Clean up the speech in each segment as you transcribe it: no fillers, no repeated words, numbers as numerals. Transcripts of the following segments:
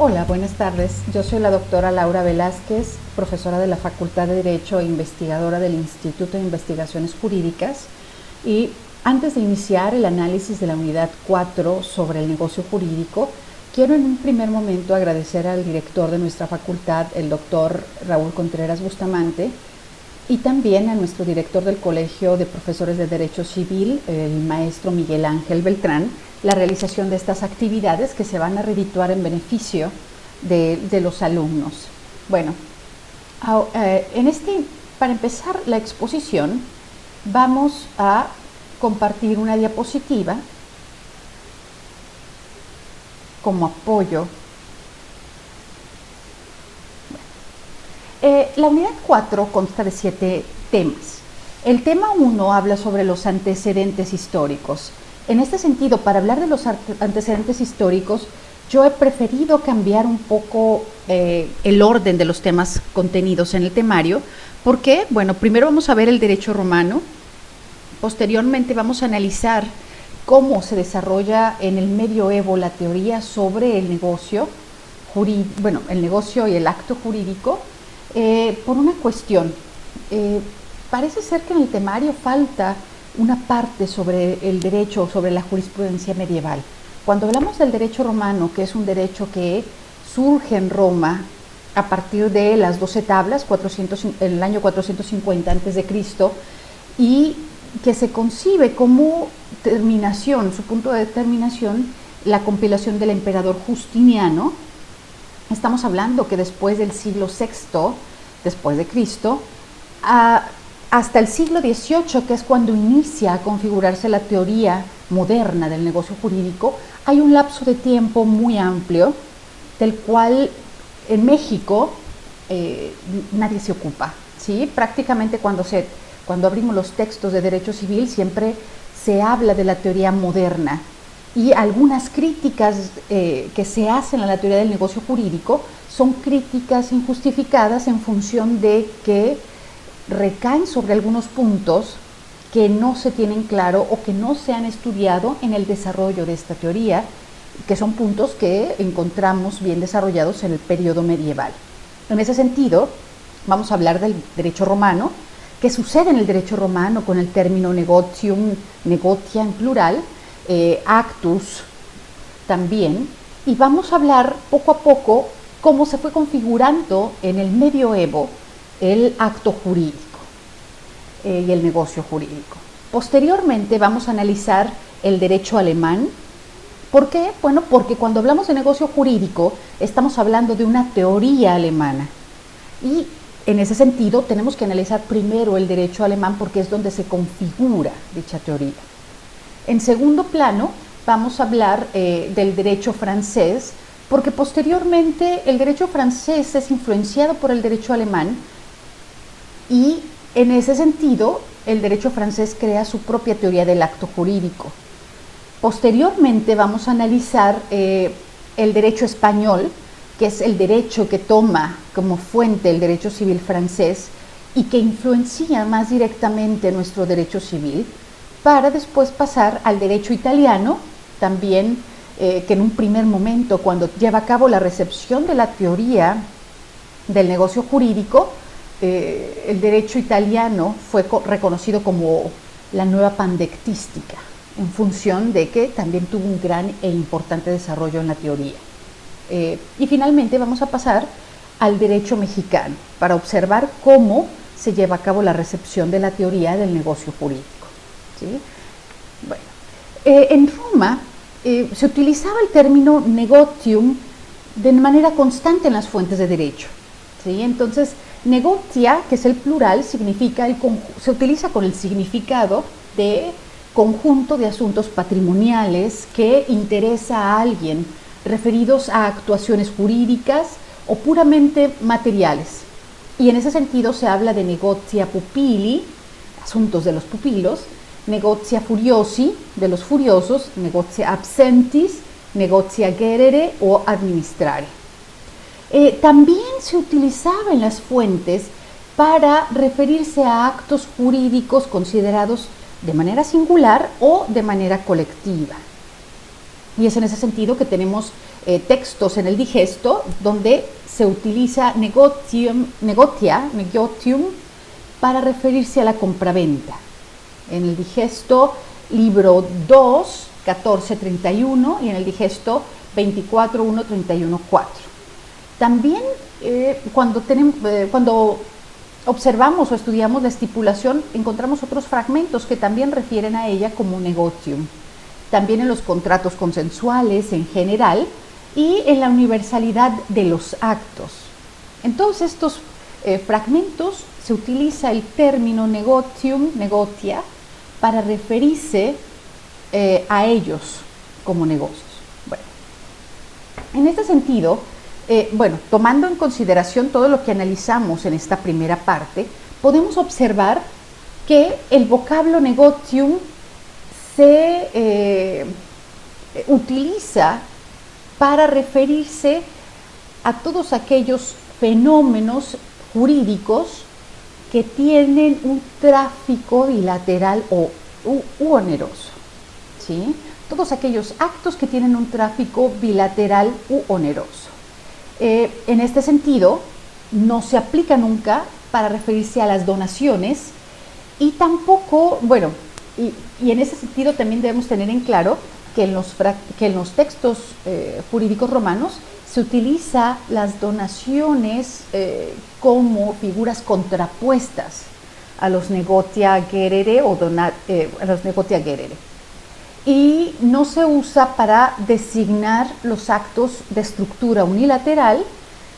Hola, buenas tardes. Yo soy la doctora Laura Velázquez, profesora de la Facultad de Derecho e investigadora del Instituto de Investigaciones Jurídicas. Y antes de iniciar el análisis de la unidad 4 sobre el negocio jurídico, quiero en un primer momento agradecer al director de nuestra facultad, el doctor Raúl Contreras Bustamante, y también a nuestro director del Colegio de Profesores de Derecho Civil, el maestro Miguel Ángel Beltrán, la realización de estas actividades que se van a redituar en beneficio de los alumnos. Bueno, para empezar la exposición, vamos a compartir una diapositiva como apoyo. La unidad 4 consta de 7 temas. El tema 1 habla sobre los antecedentes históricos. En este sentido, para hablar de los antecedentes históricos, yo he preferido cambiar un poco el orden de los temas contenidos en el temario, porque, bueno, primero vamos a ver el derecho romano, posteriormente vamos a analizar cómo se desarrolla en el medioevo la teoría sobre el negocio, el negocio y el acto jurídico, por una cuestión. Parece ser que en el temario falta una parte sobre el derecho, sobre la jurisprudencia medieval. Cuando hablamos del derecho romano, que es un derecho que surge en Roma a partir de las 12 tablas, en el año 450 a.C., y que se concibe como terminación, su punto de terminación, la compilación del emperador Justiniano. Estamos hablando que después del siglo VI, después de Cristo, hasta el siglo XVIII, que es cuando inicia a configurarse la teoría moderna del negocio jurídico, hay un lapso de tiempo muy amplio, del cual en México nadie se ocupa, ¿sí? Prácticamente cuando abrimos los textos de derecho civil siempre se habla de la teoría moderna, y algunas críticas que se hacen a la teoría del negocio jurídico son críticas injustificadas en función de que recaen sobre algunos puntos que no se tienen claro o que no se han estudiado en el desarrollo de esta teoría, que son puntos que encontramos bien desarrollados en el periodo medieval. En ese sentido, vamos a hablar del derecho romano. ¿Qué sucede en el derecho romano con el término negotium, negotia en plural, actus también? Y vamos a hablar poco a poco cómo se fue configurando en el medioevo el acto jurídico y el negocio jurídico. Posteriormente vamos a analizar el derecho alemán. ¿Por qué? Bueno, porque cuando hablamos de negocio jurídico estamos hablando de una teoría alemana, y en ese sentido tenemos que analizar primero el derecho alemán porque es donde se configura dicha teoría. En segundo plano vamos a hablar del derecho francés, porque posteriormente el derecho francés es influenciado por el derecho alemán, y en ese sentido el derecho francés crea su propia teoría del acto jurídico. Posteriormente vamos a analizar el derecho español, que es el derecho que toma como fuente el derecho civil francés y que influencia más directamente nuestro derecho civil, para después pasar al derecho italiano, también que en un primer momento, cuando lleva a cabo la recepción de la teoría del negocio jurídico, el derecho italiano fue reconocido como la nueva pandectística, en función de que también tuvo un gran e importante desarrollo en la teoría. Y finalmente vamos a pasar al derecho mexicano para observar cómo se lleva a cabo la recepción de la teoría del negocio jurídico, ¿sí? Bueno, en Roma se utilizaba el término negotium de manera constante en las fuentes de derecho, ¿sí? Entonces Negotia, que es el plural, significa se utiliza con el significado de conjunto de asuntos patrimoniales que interesa a alguien, referidos a actuaciones jurídicas o puramente materiales. Y en ese sentido se habla de negotia pupili, asuntos de los pupilos, negotia furiosi, de los furiosos, negotia absentis, negotia gerere o administrare. También se utilizaba en las fuentes para referirse a actos jurídicos considerados de manera singular o de manera colectiva. Y es en ese sentido que tenemos textos en el digesto donde se utiliza negotium para referirse a la compraventa. En el digesto libro 2, 14:31 y en el digesto 24:1, 31:4. También cuando observamos o estudiamos la estipulación, encontramos otros fragmentos que también refieren a ella como negotium. También en los contratos consensuales en general y en la universalidad de los actos. En todos estos fragmentos se utiliza el término negotium, negotia, para referirse a ellos como negocios. Bueno, en este sentido, tomando en consideración todo lo que analizamos en esta primera parte, podemos observar que el vocablo negotium se utiliza para referirse a todos aquellos fenómenos jurídicos que tienen un tráfico bilateral u oneroso, ¿sí? Todos aquellos actos que tienen un tráfico bilateral u oneroso. En este sentido, no se aplica nunca para referirse a las donaciones y tampoco, y en ese sentido también debemos tener en claro que en los textos jurídicos romanos se utiliza las donaciones como figuras contrapuestas a los negotia gerere a los negotia gerere. Y no se usa para designar los actos de estructura unilateral,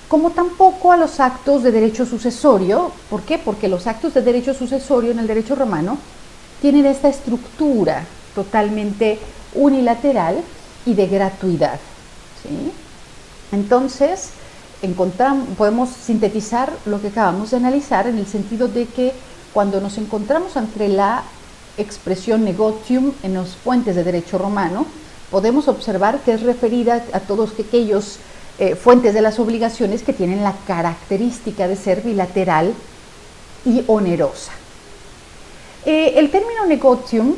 como tampoco a los actos de derecho sucesorio. ¿Por qué? Porque los actos de derecho sucesorio en el derecho romano tienen esta estructura totalmente unilateral y de gratuidad, ¿sí? Entonces, podemos sintetizar lo que acabamos de analizar en el sentido de que cuando nos encontramos ante la expresión negotium en las fuentes de derecho romano, podemos observar que es referida a todos aquellos fuentes de las obligaciones que tienen la característica de ser bilateral y onerosa. El término negotium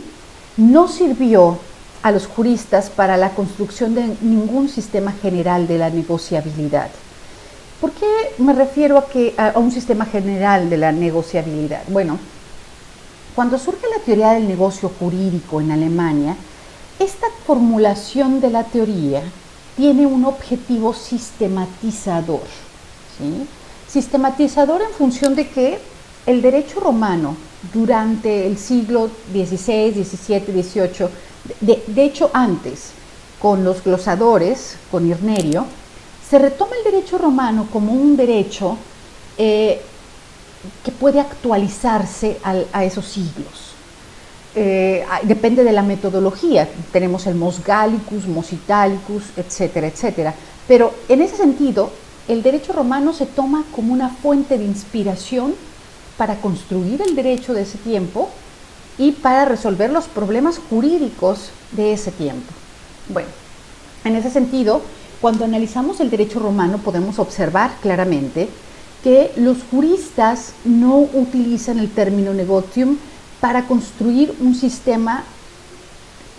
no sirvió a los juristas para la construcción de ningún sistema general de la negociabilidad. ¿Por qué me refiero a un sistema general de la negociabilidad? Bueno, cuando surge la teoría del negocio jurídico en Alemania, esta formulación de la teoría tiene un objetivo sistematizador, ¿sí? Sistematizador en función de que el derecho romano durante el siglo XVI, XVII, XVIII, de hecho antes, con los glosadores, con Irnerio, se retoma el derecho romano como un derecho que puede actualizarse a esos siglos. Depende de la metodología, tenemos el mos gallicus, mos italicus, etcétera, etcétera. Pero en ese sentido, el derecho romano se toma como una fuente de inspiración para construir el derecho de ese tiempo y para resolver los problemas jurídicos de ese tiempo. Bueno, en ese sentido, cuando analizamos el derecho romano podemos observar claramente que los juristas no utilizan el término negotium para construir un sistema,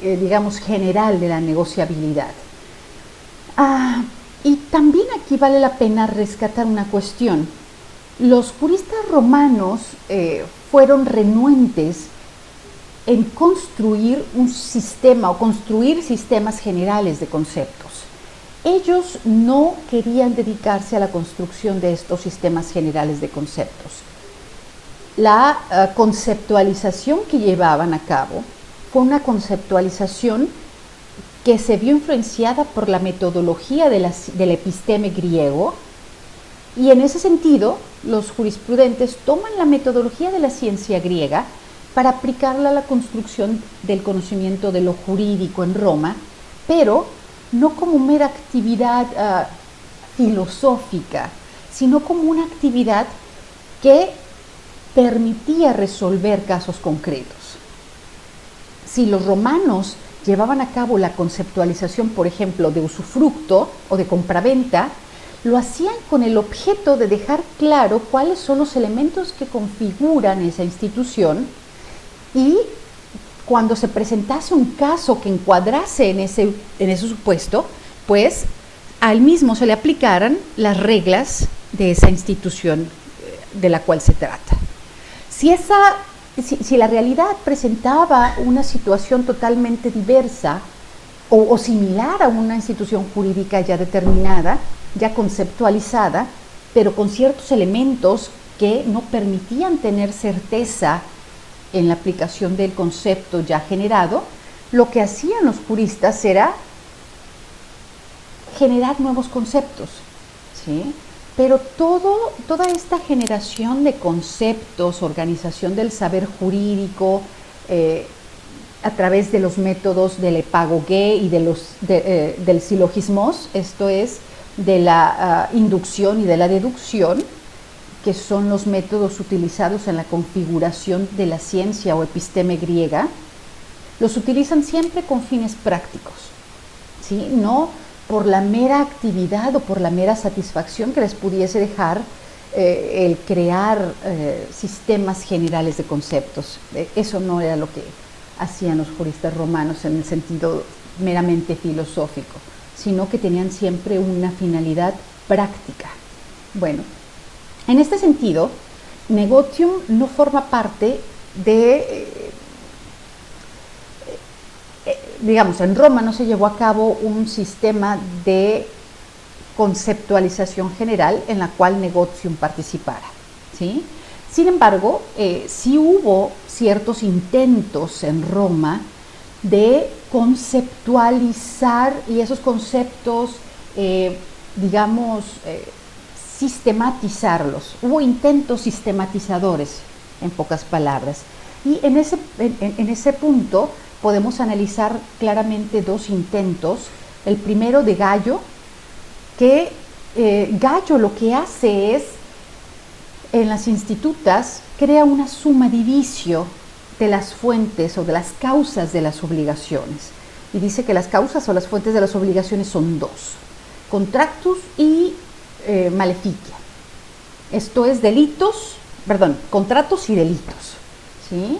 digamos, general de la negociabilidad. Y también aquí vale la pena rescatar una cuestión. Los juristas romanos fueron renuentes en construir un sistema o construir sistemas generales de conceptos. Ellos no querían dedicarse a la construcción de estos sistemas generales de conceptos. La conceptualización que llevaban a cabo fue una conceptualización que se vio influenciada por la metodología del episteme griego Y en ese sentido, los jurisprudentes toman la metodología de la ciencia griega para aplicarla a la construcción del conocimiento de lo jurídico en Roma, pero no como mera actividad filosófica, sino como una actividad que permitía resolver casos concretos. Si los romanos llevaban a cabo la conceptualización, por ejemplo, de usufructo o de compraventa, lo hacían con el objeto de dejar claro cuáles son los elementos que configuran esa institución, y cuando se presentase un caso que encuadrase en ese supuesto, pues al mismo se le aplicaran las reglas de esa institución de la cual se trata. Si la realidad presentaba una situación totalmente diversa o similar a una institución jurídica ya determinada, ya conceptualizada, pero con ciertos elementos que no permitían tener certeza en la aplicación del concepto ya generado, lo que hacían los juristas era generar nuevos conceptos, ¿sí? Pero toda esta generación de conceptos, organización del saber jurídico, a través de los métodos del epagogé y del silogismos, esto es, de la inducción y de la deducción, que son los métodos utilizados en la configuración de la ciencia o episteme griega, los utilizan siempre con fines prácticos, ¿sí? No por la mera actividad o por la mera satisfacción que les pudiese dejar el crear sistemas generales de conceptos. Eso no era lo que hacían los juristas romanos en el sentido meramente filosófico, sino que tenían siempre una finalidad práctica. Bueno, en este sentido, negotium no forma parte de, digamos, en Roma no se llevó a cabo un sistema de conceptualización general en la cual negotium participara, ¿sí? Sin embargo, sí hubo ciertos intentos en Roma de conceptualizar, y esos conceptos, sistematizarlos. Hubo intentos sistematizadores, en pocas palabras. Y en ese punto podemos analizar claramente dos intentos. El primero de Gallo, que Gallo lo que hace es, en las institutas, crea una summa divisio de las fuentes o de las causas de las obligaciones. Y dice que las causas o las fuentes de las obligaciones son dos: contractus y maleficia. Esto es contratos y delitos, ¿sí?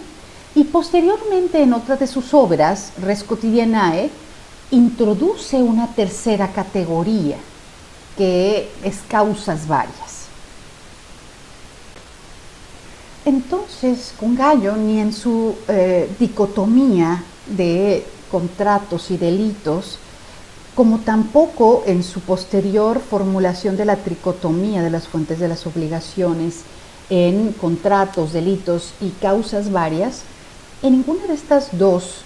Y posteriormente, en otra de sus obras, Res Quotidianae, introduce una tercera categoría, que es causas varias. Entonces, con Gallo, ni en su dicotomía de contratos y delitos, como tampoco en su posterior formulación de la tricotomía de las fuentes de las obligaciones en contratos, delitos y causas varias, en ninguna de estas dos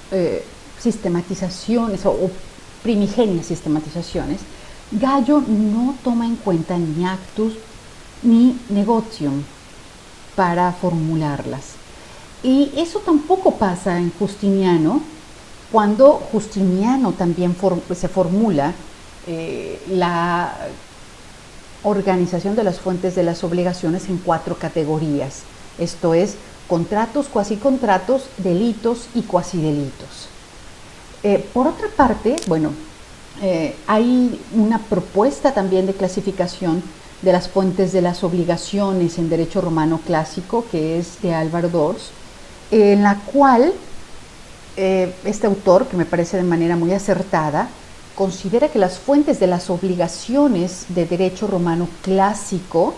sistematizaciones o primigenias sistematizaciones, Gallo no toma en cuenta ni actus ni negotium para formularlas. Y eso tampoco pasa en Justiniano, cuando Justiniano también se formula la organización de las fuentes de las obligaciones en 4 categorías. Esto es, contratos, cuasicontratos, delitos y cuasidelitos. Por otra parte, hay una propuesta también de clasificación de las fuentes de las obligaciones en derecho romano clásico, que es de Álvaro d'Ors, en la cual este autor, que me parece de manera muy acertada, considera que las fuentes de las obligaciones de derecho romano clásico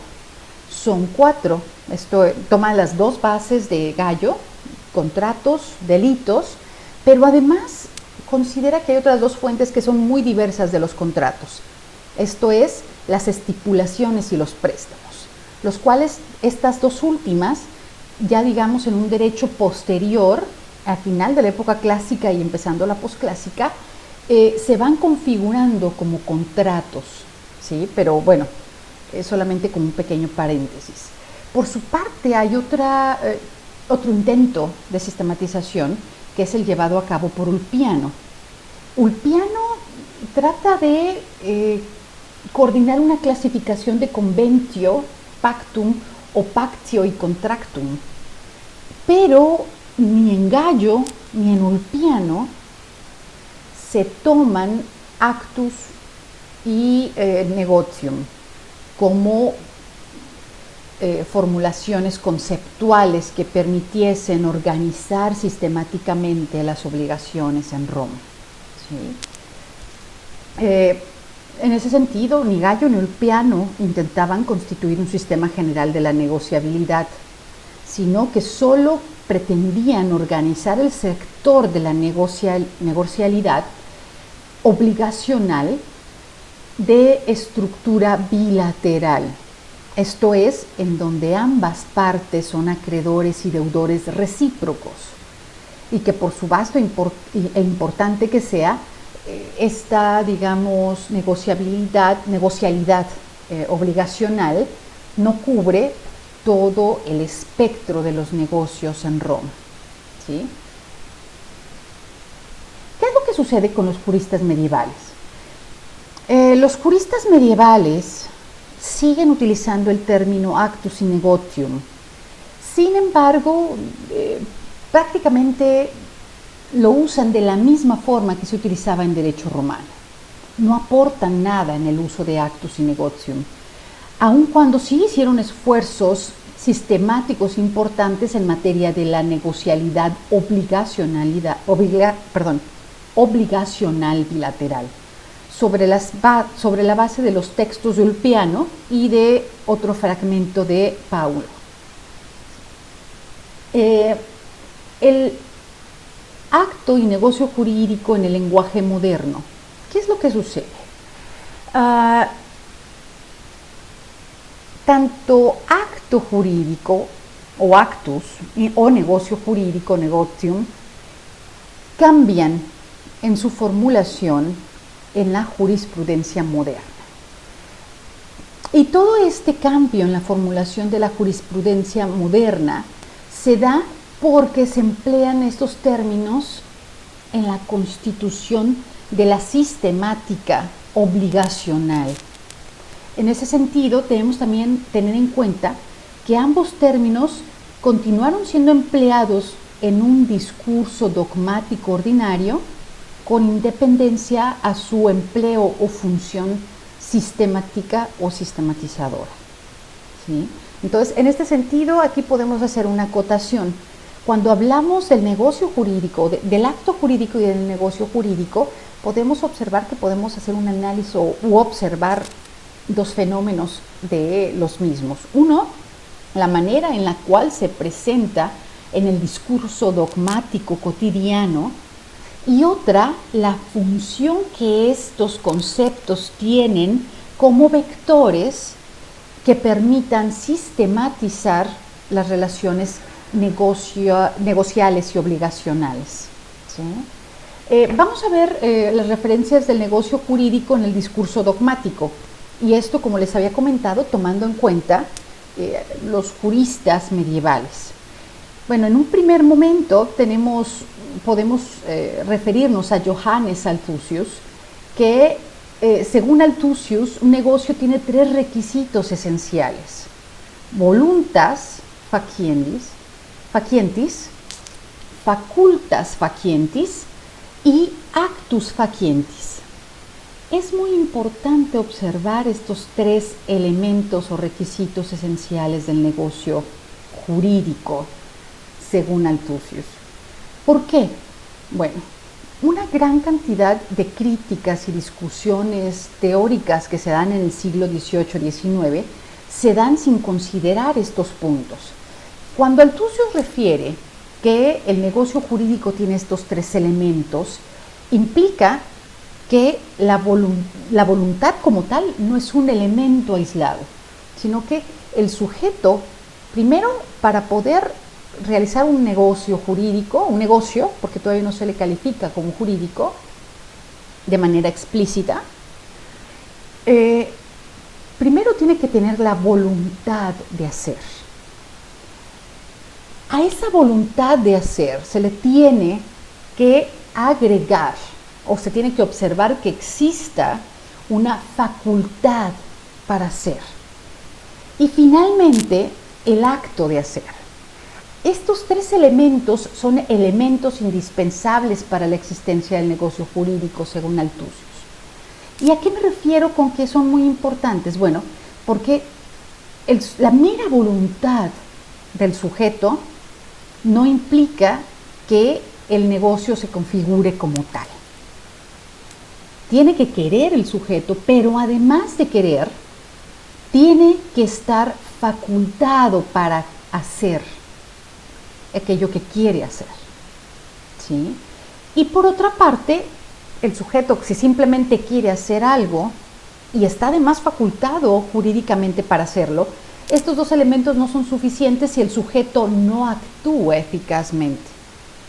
son 4. Esto toma las 2 bases de Gallo, contratos, delitos, pero además considera que hay otras 2 fuentes que son muy diversas de los contratos. Esto es, las estipulaciones y los préstamos, los cuales estas 2 últimas, ya digamos en un derecho posterior, al final de la época clásica y empezando la posclásica, se van configurando como contratos, ¿sí? Pero bueno, solamente como un pequeño paréntesis. Por su parte, hay otro intento de sistematización, que es el llevado a cabo por Ulpiano. Ulpiano trata de coordinar una clasificación de conventio, pactum o pactio y contractum, pero ni en Gallo ni en Ulpiano se toman actus y negotium como formulaciones conceptuales que permitiesen organizar sistemáticamente las obligaciones en Roma. ¿Sí? En ese sentido, ni Gallo ni Ulpiano intentaban constituir un sistema general de la negociabilidad, sino que solo pretendían organizar el sector de la negocialidad obligacional de estructura bilateral, esto es, en donde ambas partes son acreedores y deudores recíprocos, y que por su vasto e importante que sea, esta, digamos, negocialidad obligacional no cubre todo el espectro de los negocios en Roma. ¿Sí? ¿Qué es lo que sucede con los juristas medievales? Los juristas medievales siguen utilizando el término actus in negotium. Sin embargo, prácticamente lo usan de la misma forma que se utilizaba en derecho romano. No aportan nada en el uso de actus in negotium, aun cuando sí hicieron esfuerzos sistemáticos importantes en materia de la negocialidad obligacional bilateral, sobre la base de los textos de Ulpiano y de otro fragmento de Paulo. El acto y negocio jurídico en el lenguaje moderno. ¿Qué es lo que sucede? Tanto acto jurídico o actus o negocio jurídico, negotium, cambian en su formulación en la jurisprudencia moderna. Y todo este cambio en la formulación de la jurisprudencia moderna se da porque se emplean estos términos en la constitución de la sistemática obligacional. En ese sentido, debemos también tener en cuenta que ambos términos continuaron siendo empleados en un discurso dogmático ordinario con independencia a su empleo o función sistemática o sistematizadora. ¿Sí? Entonces, en este sentido, aquí podemos hacer una acotación. Cuando hablamos del negocio jurídico, del acto jurídico y del negocio jurídico, podemos observar que podemos hacer un análisis u observar dos fenómenos de los mismos. Uno, la manera en la cual se presenta en el discurso dogmático cotidiano, y otra, la función que estos conceptos tienen como vectores que permitan sistematizar las relaciones negociales y obligacionales. ¿Sí? Vamos a ver las referencias del negocio jurídico en el discurso dogmático, y esto, como les había comentado, tomando en cuenta los juristas medievales. Bueno, en un primer momento podemos referirnos a Johannes Althusius, que según Althusius, un negocio tiene tres requisitos esenciales: voluntas faciendis, facultas facientis y actus facientis. Es muy importante observar estos tres elementos o requisitos esenciales del negocio jurídico, según Althusius. ¿Por qué? Bueno, una gran cantidad de críticas y discusiones teóricas que se dan en el siglo XVIII-XIX se dan sin considerar estos puntos. Cuando Althusius refiere que el negocio jurídico tiene estos tres elementos, implica que la voluntad como tal no es un elemento aislado, sino que el sujeto, primero, para poder realizar un negocio jurídico, porque todavía no se le califica como jurídico de manera explícita, Primero tiene que tener la voluntad de hacer. A esa voluntad de hacer se le tiene que agregar o se tiene que observar que exista una facultad para hacer. Y finalmente, el acto de hacer. Estos tres elementos son elementos indispensables para la existencia del negocio jurídico, según Althusius. ¿Y a qué me refiero con que son muy importantes? Bueno, porque la mera voluntad del sujeto no implica que el negocio se configure como tal. Tiene que querer el sujeto, pero además de querer, tiene que estar facultado para hacer aquello que quiere hacer, ¿sí? Y por otra parte, el sujeto, si simplemente quiere hacer algo y está además facultado jurídicamente para hacerlo, estos dos elementos no son suficientes si el sujeto no actúa eficazmente,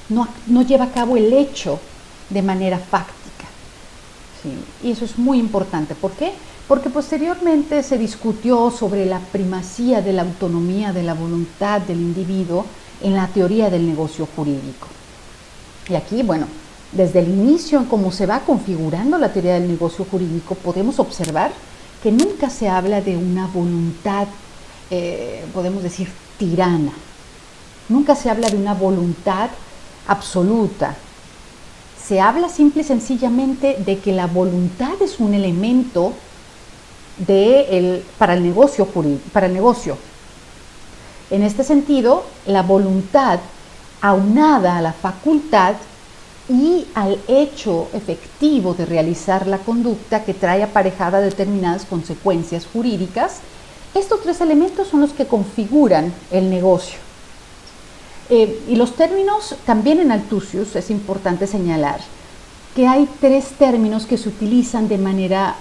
no lleva a cabo el hecho de manera fáctica, ¿sí? Y eso es muy importante. ¿Por qué? Porque posteriormente se discutió sobre la primacía de la autonomía de la voluntad del individuo en la teoría del negocio jurídico. Y aquí, bueno, desde el inicio, en cómo se va configurando la teoría del negocio jurídico, podemos observar que nunca se habla de una voluntad, podemos decir, tirana. Nunca se habla de una voluntad absoluta. Se habla simple y sencillamente de que la voluntad es un elemento para el negocio jurídico, para el negocio. En este sentido, la voluntad aunada a la facultad y al hecho efectivo de realizar la conducta que trae aparejada determinadas consecuencias jurídicas, estos tres elementos son los que configuran el negocio. Y los términos, también en Althusius es importante señalar que hay tres términos que se utilizan de manera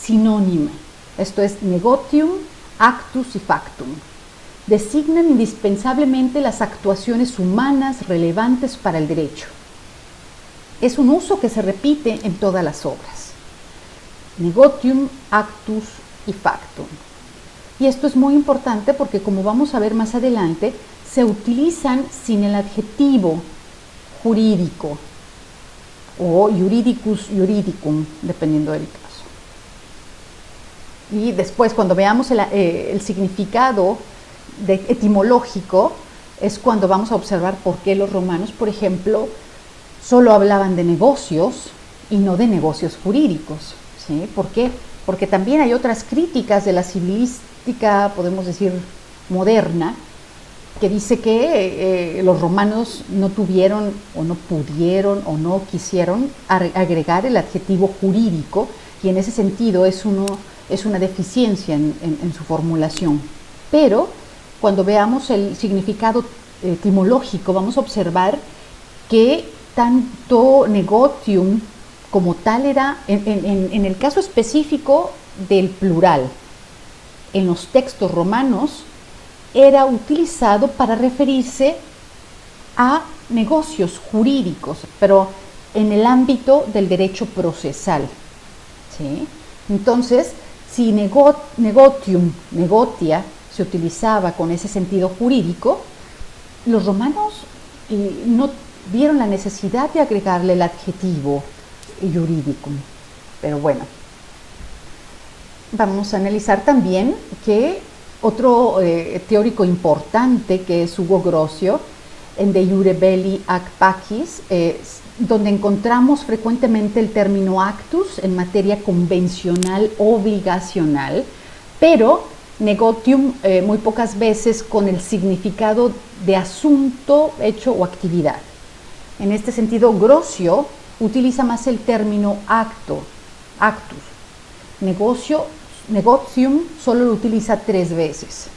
sinónima. Esto es negotium, actus y factum. Designan indispensablemente las actuaciones humanas relevantes para el derecho. Es un uso que se repite en todas las obras. Negotium, actus y factum. Y esto es muy importante porque, como vamos a ver más adelante, se utilizan sin el adjetivo jurídico o juridicus juridicum, dependiendo del caso. Y después, cuando veamos el significado etimológico, es cuando vamos a observar por qué los romanos, por ejemplo, solo hablaban de negocios y no de negocios jurídicos, ¿sí? ¿Por qué? Porque también hay otras críticas de la civilística, podemos decir, moderna, que dice que los romanos no tuvieron o no pudieron o no quisieron agregar el adjetivo jurídico, y en ese sentido es una deficiencia en su formulación. Pero cuando veamos el significado etimológico, vamos a observar que tanto negotium como tal era, en el caso específico del plural, en los textos romanos, era utilizado para referirse a negocios jurídicos, pero en el ámbito del derecho procesal, ¿sí? Entonces, si negotium, negotia, se utilizaba con ese sentido jurídico, los romanos no vieron la necesidad de agregarle el adjetivo juridicum. Pero bueno, vamos a analizar también que otro teórico importante, que es Hugo Grocio, en De Iure Belli ac Pacis, donde encontramos frecuentemente el término actus en materia convencional obligacional, pero negotium muy pocas veces con el significado de asunto, hecho o actividad. En este sentido, Grocio utiliza más el término actus. Negotium solo lo utiliza 3 veces.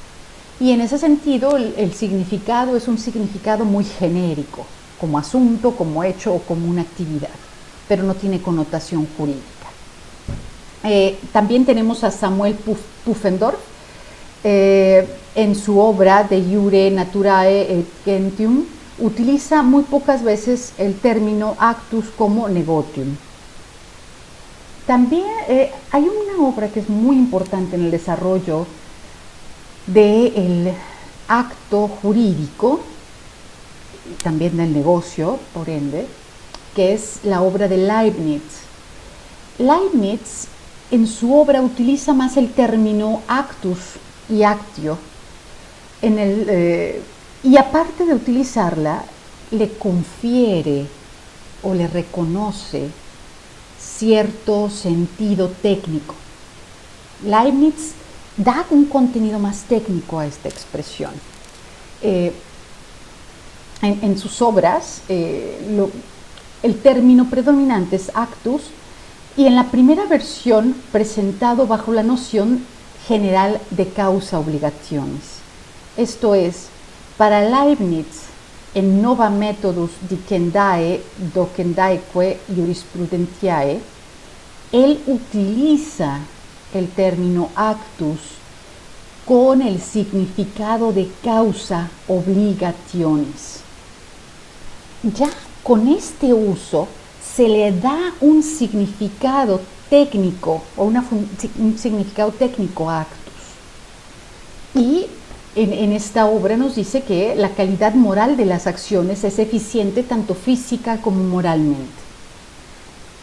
Y en ese sentido, el significado es un significado muy genérico, como asunto, como hecho o como una actividad, pero no tiene connotación jurídica. También tenemos a Samuel Pufendorf, en su obra De Iure Naturae et Gentium, utiliza muy pocas veces el término actus como negotium. También hay una obra que es muy importante en el desarrollo del acto jurídico, también del negocio, por ende, que es la obra de Leibniz. Leibniz en su obra utiliza más el término actus y actio, y aparte de utilizarla, le confiere o le reconoce cierto sentido técnico. Leibniz da un contenido más técnico a esta expresión. En sus obras, el término predominante es actus, y en la primera versión presentado bajo la noción general de causa-obligaciones. Esto es, para Leibniz, en Nova Methodus Dicendae Docendaeque Jurisprudentiae, él utiliza el término actus con el significado de causa-obligaciones. Ya con este uso se le da un significado técnico o un significado técnico a actus. Y en esta obra nos dice que la calidad moral de las acciones es eficiente tanto física como moralmente.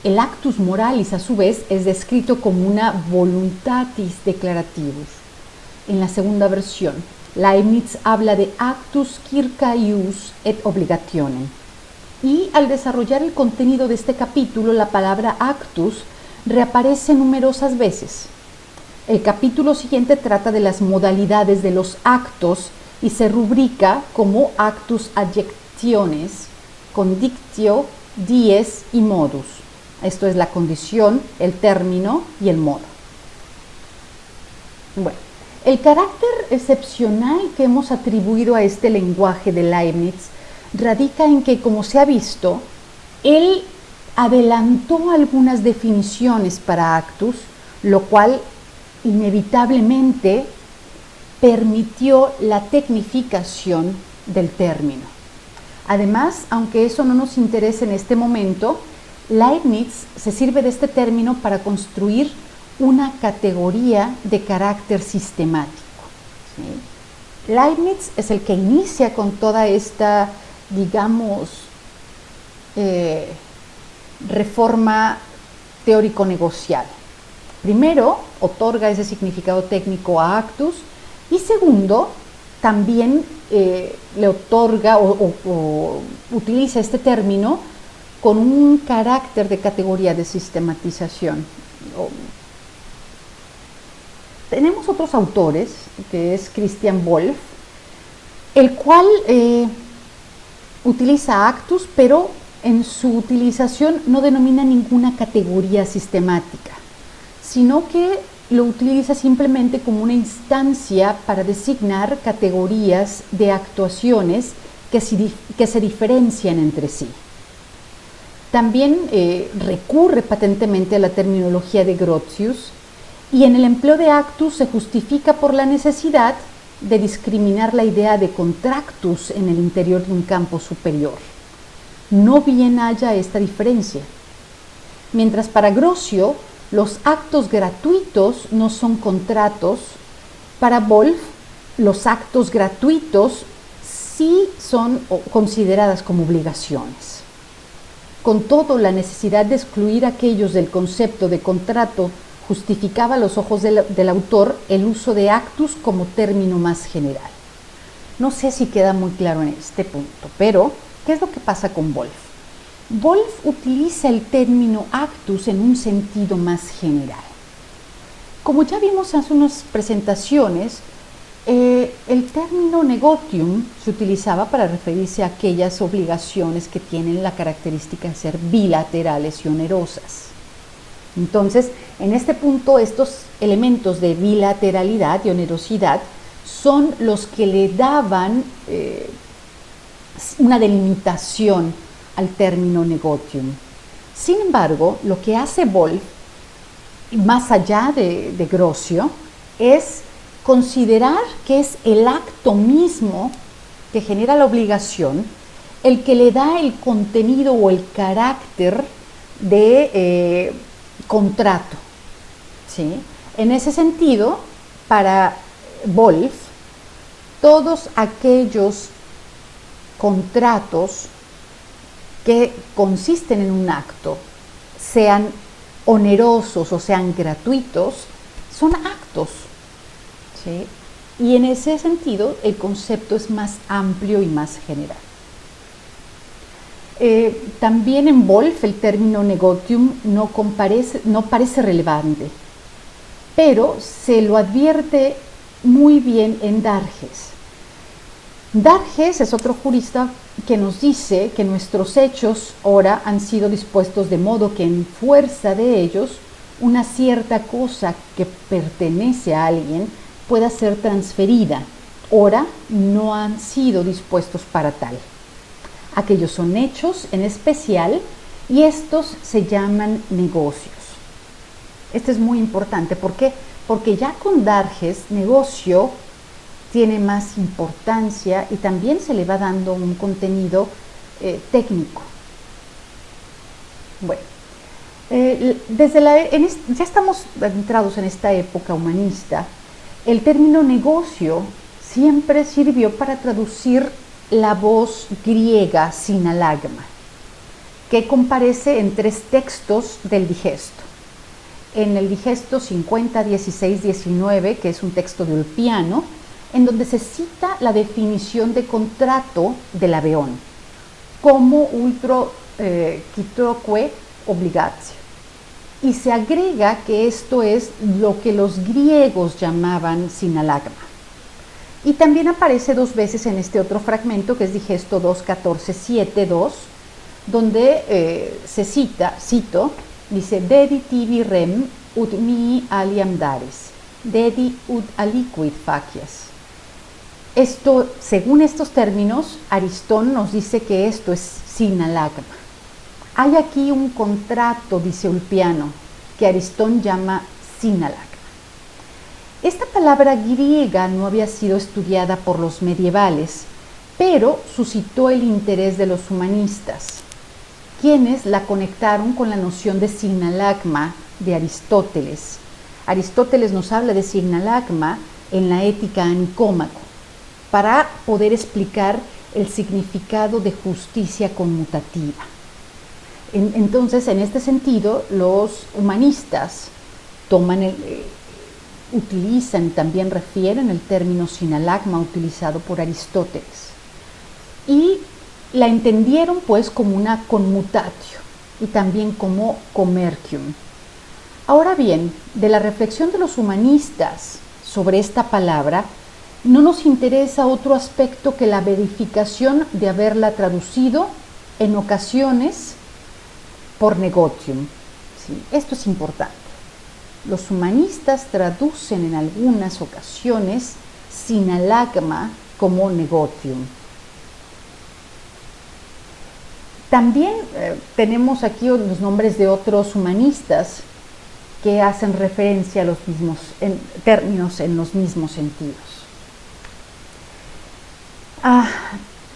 El actus moralis, a su vez, es descrito como una voluntatis declarativus. En la segunda versión, Leibniz habla de actus circa ius et obligationem. Y al desarrollar el contenido de este capítulo, la palabra actus reaparece numerosas veces. El capítulo siguiente trata de las modalidades de los actos y se rubrica como actus adjectiones, condictio, dies y modus. Esto es la condición, el término y el modo. Bueno, el carácter excepcional que hemos atribuido a este lenguaje de Leibniz radica en que, como se ha visto, él adelantó algunas definiciones para actus, lo cual inevitablemente permitió la tecnificación del término. Además, aunque eso no nos interesa en este momento, Leibniz se sirve de este término para construir una categoría de carácter sistemático. ¿Sí? Leibniz es el que inicia con toda esta, digamos, reforma teórico-negocial. Primero, otorga ese significado técnico a actus, y segundo, también le otorga o utiliza este término con un carácter de categoría de sistematización. Tenemos otros autores, que es Christian Wolff, el cual utiliza actus, pero en su utilización no denomina ninguna categoría sistemática, sino que lo utiliza simplemente como una instancia para designar categorías de actuaciones que se diferencian entre sí. También recurre patentemente a la terminología de Grotius, y en el empleo de actus se justifica por la necesidad de discriminar la idea de contractus en el interior de un campo superior. No bien haya esta diferencia. Mientras para Grocio los actos gratuitos no son contratos, para Wolff los actos gratuitos sí son consideradas como obligaciones. Con todo, la necesidad de excluir a aquellos del concepto de contrato justificaba a los ojos del autor el uso de actus como término más general. No sé si queda muy claro en este punto, pero ¿qué es lo que pasa con Wolff? Wolff utiliza el término actus en un sentido más general. Como ya vimos hace unas presentaciones, el término negotium se utilizaba para referirse a aquellas obligaciones que tienen la característica de ser bilaterales y onerosas. Entonces, en este punto, estos elementos de bilateralidad y onerosidad son los que le daban una delimitación al término negotium. Sin embargo, lo que hace Wolff, más allá de Grocio, es considerar que es el acto mismo que genera la obligación el que le da el contenido o el carácter de contrato, ¿sí? En ese sentido, para Wolf, todos aquellos contratos que consisten en un acto, sean onerosos o sean gratuitos, son actos, ¿sí? Y en ese sentido el concepto es más amplio y más general. También en Wolf el término negotium no parece relevante, pero se lo advierte muy bien en Darges. Darges es otro jurista que nos dice que nuestros hechos ahora han sido dispuestos de modo que en fuerza de ellos una cierta cosa que pertenece a alguien pueda ser transferida. Ahora no han sido dispuestos para tal. Aquellos son hechos en especial y estos se llaman negocios. Esto es muy importante. ¿Por qué? Porque ya con Darges, negocio tiene más importancia y también se le va dando un contenido técnico. Bueno, ya estamos entrados en esta época humanista. El término negocio siempre sirvió para traducir la voz griega sinalagma, que comparece en 3 textos del Digesto. En el Digesto 50, 16, 19, que es un texto de Ulpiano, en donde se cita la definición de contrato del Aveón como ultro quitroque obligatio. Y se agrega que esto es lo que los griegos llamaban sinalagma. Y también aparece 2 veces en este otro fragmento, que es Digesto 2, 14, 7, 2, donde se cito, dice, dedi tibi rem ut mi aliam daris, dedi ut aliquid facias. Esto, según estos términos, Aristón nos dice que esto es sinalagma. Hay aquí un contrato, dice Ulpiano, que Aristón llama sinalagma. Esta palabra griega no había sido estudiada por los medievales, pero suscitó el interés de los humanistas, quienes la conectaron con la noción de sinalagma de Aristóteles. Aristóteles nos habla de sinalagma en la Ética a Nicómaco, para poder explicar el significado de justicia conmutativa. Entonces, en este sentido, los humanistas utilizan y también refieren el término sinalagma utilizado por Aristóteles y la entendieron pues como una conmutatio y también como commercium. Ahora bien, de la reflexión de los humanistas sobre esta palabra, no nos interesa otro aspecto que la verificación de haberla traducido en ocasiones por negotium. ¿Sí? Esto es importante. Los humanistas traducen en algunas ocasiones sinalagma como negotium. También tenemos aquí los nombres de otros humanistas que hacen referencia a los mismos términos en los mismos sentidos.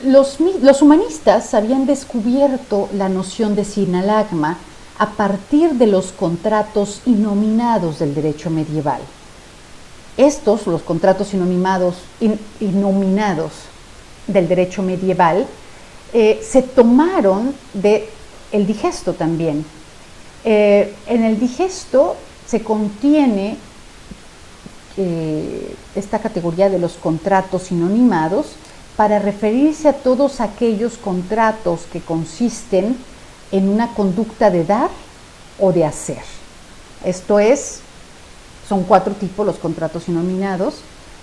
Los humanistas habían descubierto la noción de sinalagma a partir de los contratos innominados del derecho medieval. Los contratos innominados del derecho medieval, se tomaron del Digesto también. En el Digesto se contiene esta categoría de los contratos innominados para referirse a todos aquellos contratos que consisten en una conducta de dar o de hacer. Esto es, son 4 tipos los contratos innominados: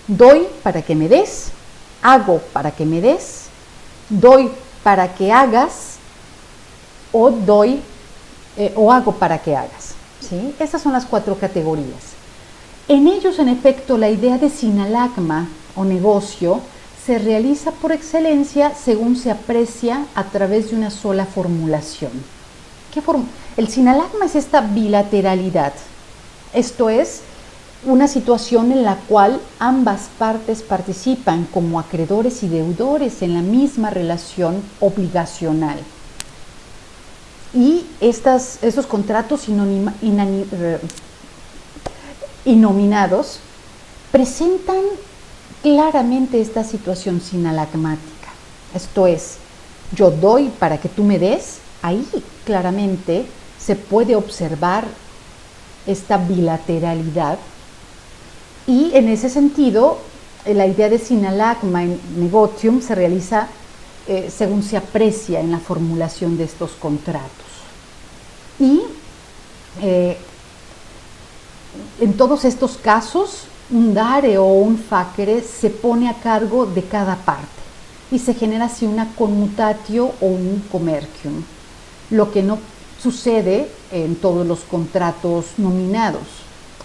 doy para que me des, hago para que me des, doy para que hagas o doy o hago para que hagas. ¿Sí? Estas son las 4 categorías. En ellos, en efecto, la idea de sinalagma o negocio se realiza por excelencia según se aprecia a través de una sola formulación. El sinalagma es esta bilateralidad, esto es, una situación en la cual ambas partes participan como acreedores y deudores en la misma relación obligacional. Y esos contratos innominados presentan claramente esta situación sinalagmática. Esto es, yo doy para que tú me des. Ahí claramente se puede observar esta bilateralidad, y en ese sentido la idea de sinalagma en negotium se realiza según se aprecia en la formulación de estos contratos. Y en todos estos casos, un dare o un facere se pone a cargo de cada parte y se genera así una commutatio o un commercium, lo que no sucede en todos los contratos nominados,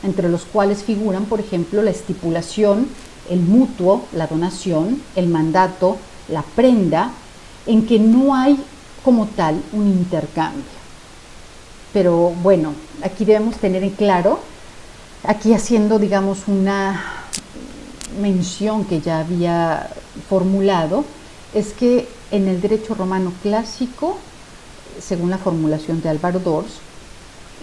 entre los cuales figuran, por ejemplo, la estipulación, el mutuo, la donación, el mandato, la prenda, en que no hay como tal un intercambio. Pero bueno, aquí debemos tener en claro, aquí haciendo, digamos, una mención que ya había formulado, es que en el derecho romano clásico, según la formulación de Álvaro Dors,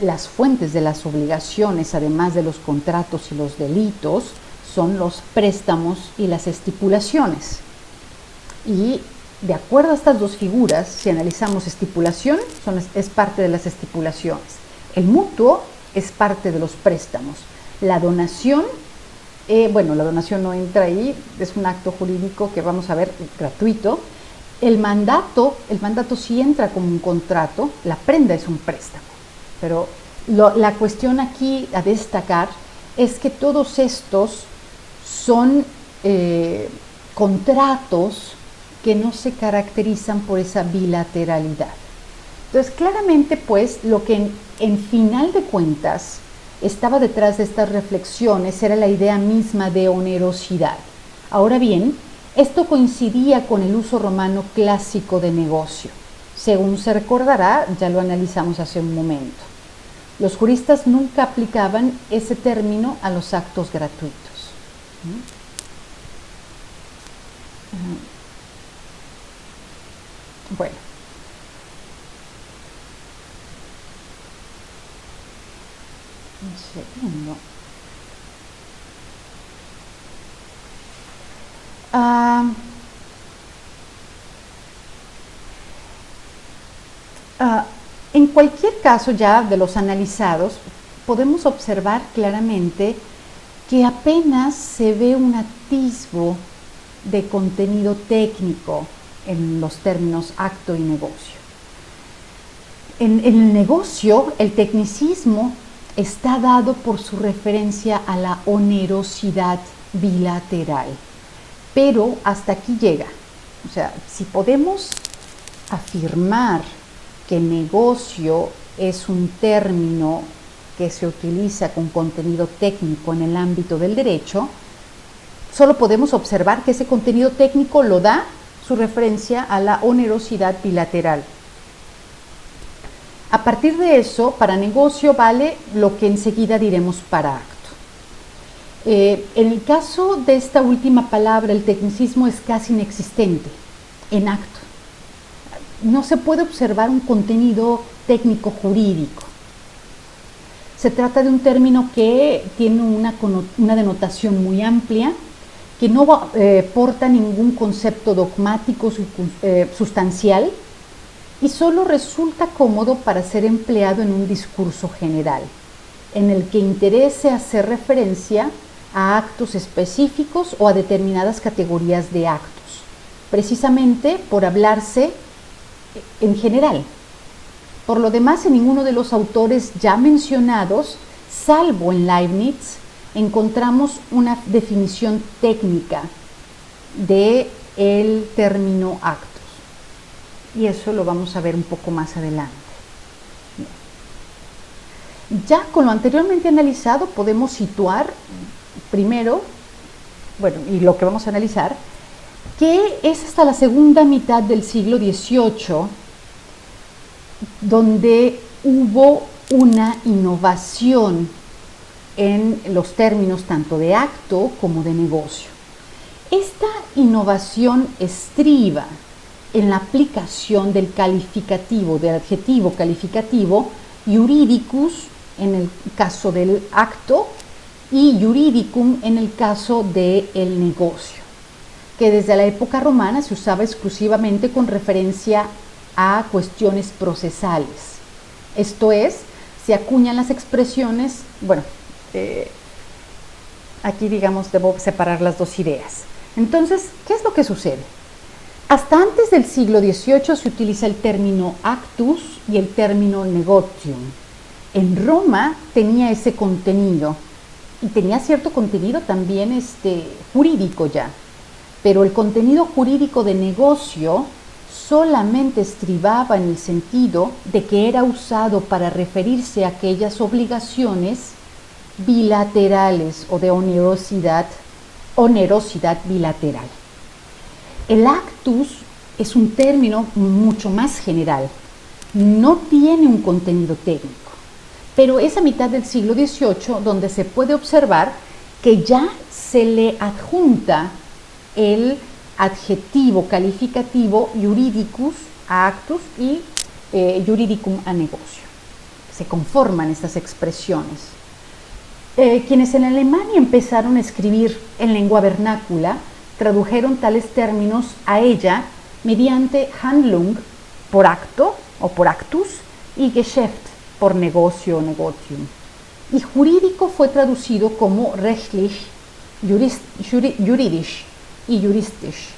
las fuentes de las obligaciones, además de los contratos y los delitos, son los préstamos y las estipulaciones. Y de acuerdo a estas dos figuras, si analizamos estipulación, es parte de las estipulaciones. El mutuo es parte de los préstamos. La donación, la donación no entra ahí, es un acto jurídico que vamos a ver gratuito. El mandato sí entra como un contrato, la prenda es un préstamo. Pero la cuestión aquí a destacar es que todos estos son contratos que no se caracterizan por esa bilateralidad. Entonces, claramente, pues, lo que en final de cuentas estaba detrás de estas reflexiones era la idea misma de onerosidad. Ahora bien, esto coincidía con el uso romano clásico de negocio. Según se recordará, ya lo analizamos hace un momento. Los juristas nunca aplicaban ese término a los actos gratuitos. Bueno. Un segundo. En cualquier caso ya de los analizados, podemos observar claramente que apenas se ve un atisbo de contenido técnico en los términos acto y negocio. En el negocio, el tecnicismo está dado por su referencia a la onerosidad bilateral, pero hasta aquí llega. O sea, si podemos afirmar que negocio es un término que se utiliza con contenido técnico en el ámbito del derecho, solo podemos observar que ese contenido técnico lo da su referencia a la onerosidad bilateral. A partir de eso, para negocio vale lo que enseguida diremos para acto. En el caso de esta última palabra, el tecnicismo es casi inexistente en acto. No se puede observar un contenido técnico jurídico. Se trata de un término que tiene una denotación muy amplia, que no porta ningún concepto dogmático sustancial y solo resulta cómodo para ser empleado en un discurso general, en el que interese hacer referencia a actos específicos o a determinadas categorías de actos, precisamente por hablarse en general. Por lo demás, en ninguno de los autores ya mencionados, salvo en Leibniz, encontramos una definición técnica del término actos. Y eso lo vamos a ver un poco más adelante. Ya con lo anteriormente analizado podemos situar primero, y lo que vamos a analizar, que es hasta la segunda mitad del siglo XVIII donde hubo una innovación en los términos tanto de acto como de negocio. Esta innovación estriba en la aplicación del calificativo, del adjetivo calificativo, juridicus en el caso del acto y juridicum en el caso del negocio, que desde la época romana se usaba exclusivamente con referencia a cuestiones procesales. Esto es, se acuñan las expresiones, bueno, aquí digamos debo separar las dos ideas. Entonces, ¿qué es lo que sucede? Hasta antes del siglo XVIII se utiliza el término actus y el término negotium. En Roma tenía ese contenido y tenía cierto contenido también jurídico ya, pero el contenido jurídico de negocio solamente estribaba en el sentido de que era usado para referirse a aquellas obligaciones bilaterales o de onerosidad bilateral. El actus es un término mucho más general, no tiene un contenido técnico, pero es a mitad del siglo XVIII donde se puede observar que ya se le adjunta el adjetivo calificativo juridicus a actus y juridicum a negocio. Se conforman estas expresiones. Quienes en Alemania empezaron a escribir en lengua vernácula tradujeron tales términos a ella mediante Handlung por acto o por actus y Geschäft por negocio o negotium. Y jurídico fue traducido como rechtlich, juridisch y juristisch.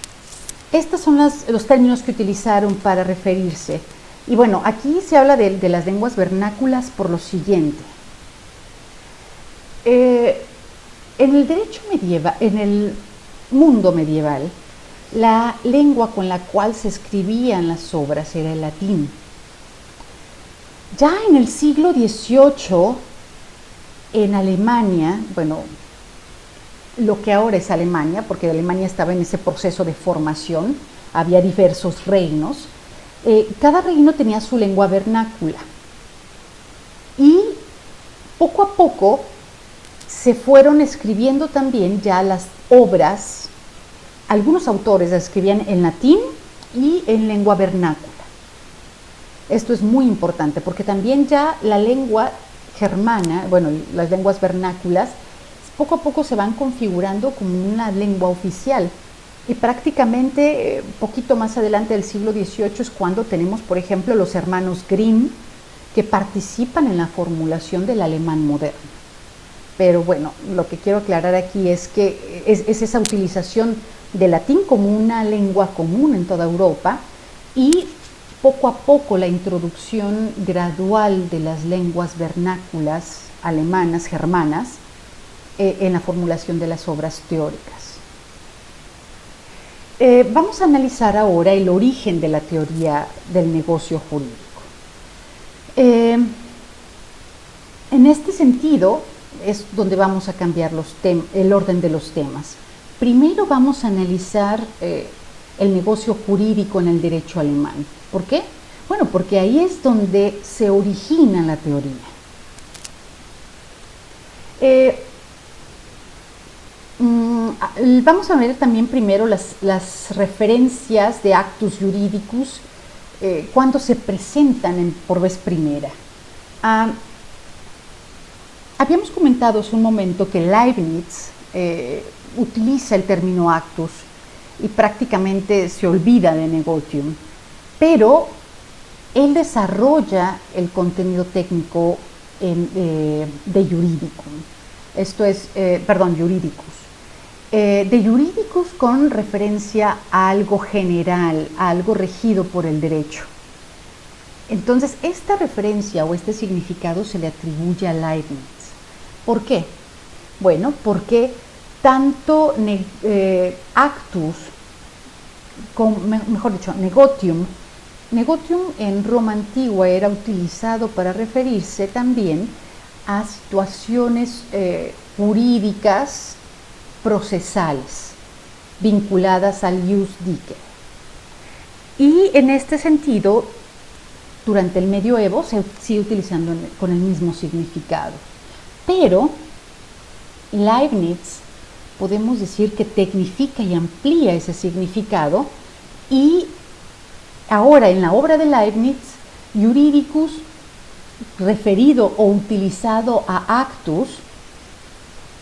Estos son los términos que utilizaron para referirse. Y bueno, aquí se habla de las lenguas vernáculas por lo siguiente. En el derecho medieval, en el mundo medieval, la lengua con la cual se escribían las obras era el latín. Ya en el siglo XVIII, en Alemania, bueno, lo que ahora es Alemania, porque Alemania estaba en ese proceso de formación, había diversos reinos, cada reino tenía su lengua vernácula. Y poco a poco se fueron escribiendo también ya las obras, algunos autores las escribían en latín y en lengua vernácula. Esto es muy importante porque también ya la lengua germana, bueno, las lenguas vernáculas, poco a poco se van configurando como una lengua oficial. Y prácticamente, poquito más adelante del siglo XVIII es cuando tenemos, por ejemplo, los hermanos Grimm, que participan en la formulación del alemán moderno. Pero bueno, lo que quiero aclarar aquí es que es esa utilización del latín como una lengua común en toda Europa y poco a poco la introducción gradual de las lenguas vernáculas alemanas, germanas, en la formulación de las obras teóricas. Vamos a analizar ahora el origen de la teoría del negocio jurídico. En este sentido es donde vamos a cambiar el orden de los temas. Primero vamos a analizar el negocio jurídico en el derecho alemán. ¿Por qué? Bueno, porque ahí es donde se origina la teoría. Vamos a ver también primero las referencias de actus juridicus cuando se presentan por vez primera. Habíamos comentado hace un momento que Leibniz utiliza el término actus y prácticamente se olvida de negotium, pero él desarrolla el contenido técnico de juridicum, esto es, juridicus. De juridicus con referencia a algo general, a algo regido por el derecho. Entonces, esta referencia o este significado se le atribuye a Leibniz. ¿Por qué? Bueno, porque tanto actus, mejor dicho, negotium en Roma antigua era utilizado para referirse también a situaciones jurídicas procesales vinculadas al jus dice. Y en este sentido, durante el medioevo se sigue utilizando con el mismo significado. Pero Leibniz podemos decir que tecnifica y amplía ese significado y Ahora, en la obra de Leibniz, juridicus, referido o utilizado a actus,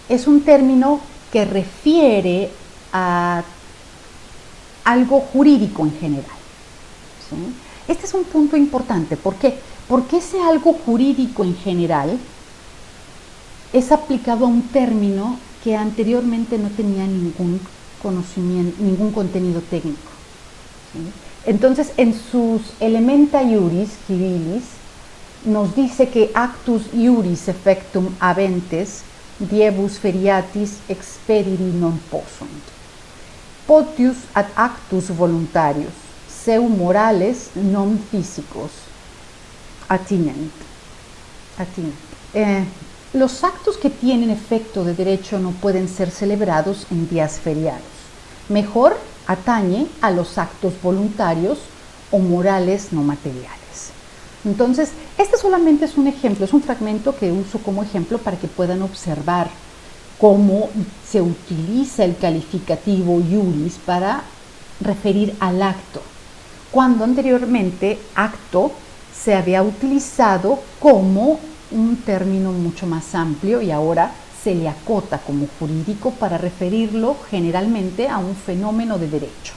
es un término que refiere a algo jurídico en general. ¿Sí? Este es un punto importante. ¿Por qué? Porque ese algo jurídico en general es aplicado a un término que anteriormente no tenía ningún conocimiento, ningún contenido técnico. ¿Sí? Entonces, en sus Elementa Iuris Civilis, nos dice que actus iuris effectum habentes diebus feriatis expediri non possunt. Potius ad actus voluntarius, seu morales non físicos, attinent. Los actos que tienen efecto de derecho no pueden ser celebrados en días feriados. Mejor atañe a los actos voluntarios o morales no materiales. Entonces, este solamente es un ejemplo, es un fragmento que uso como ejemplo para que puedan observar cómo se utiliza el calificativo iuris para referir al acto, cuando anteriormente acto se había utilizado como un término mucho más amplio y ahora se le acota como jurídico para referirlo generalmente a un fenómeno de derecho.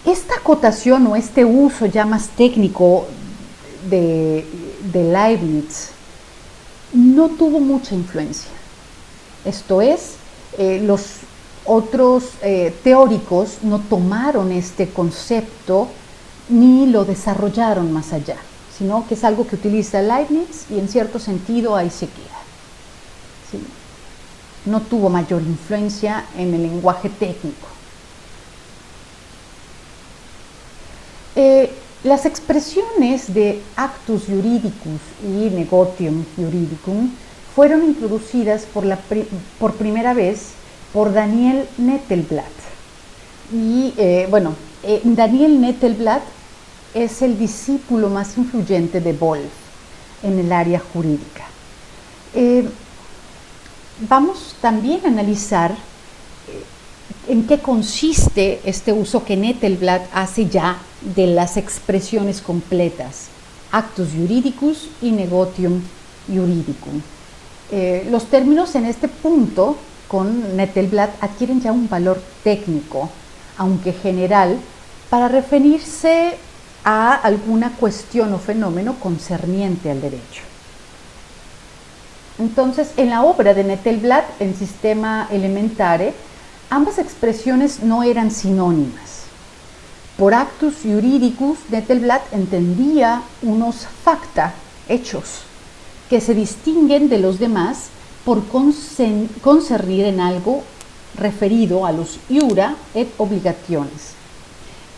Esta acotación o este uso ya más técnico de Leibniz no tuvo mucha influencia. Esto es, los otros teóricos no tomaron este concepto ni lo desarrollaron más allá, sino que es algo que utiliza Leibniz y en cierto sentido ahí se queda. ¿Sí? No tuvo mayor influencia en el lenguaje técnico. Las expresiones de actus juridicus y negotium juridicum fueron introducidas por primera vez por Daniel Nettelblatt. Y Daniel Nettelblatt es el discípulo más influyente de Wolff en el área jurídica. Vamos también a analizar en qué consiste este uso que Nettelblatt hace ya de las expresiones completas, actus juridicus y negotium juridicum. Los términos en este punto con Nettelblatt adquieren ya un valor técnico, aunque general, para referirse a alguna cuestión o fenómeno concerniente al derecho. Entonces, en la obra de Nettelblatt, en Systema Elementare, ambas expresiones no eran sinónimas. Por actus juridicus, Nettelblatt entendía unos facta, hechos, que se distinguen de los demás por concernir en algo referido a los iura et obligationes,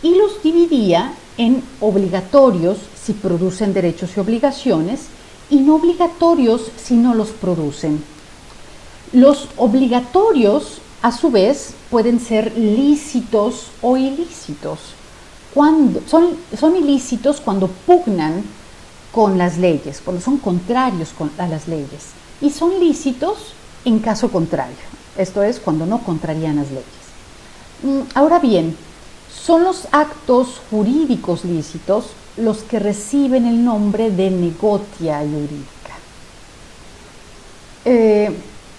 y los dividía en obligatorios si producen derechos y obligaciones, y no obligatorios si no los producen. Los obligatorios, a su vez, pueden ser lícitos o ilícitos. Son ilícitos cuando pugnan con las leyes, cuando son contrarios a las leyes, y son lícitos en caso contrario, esto es, cuando no contrarían las leyes. Ahora bien, son los actos jurídicos lícitos los que reciben el nombre de negotia jurídica.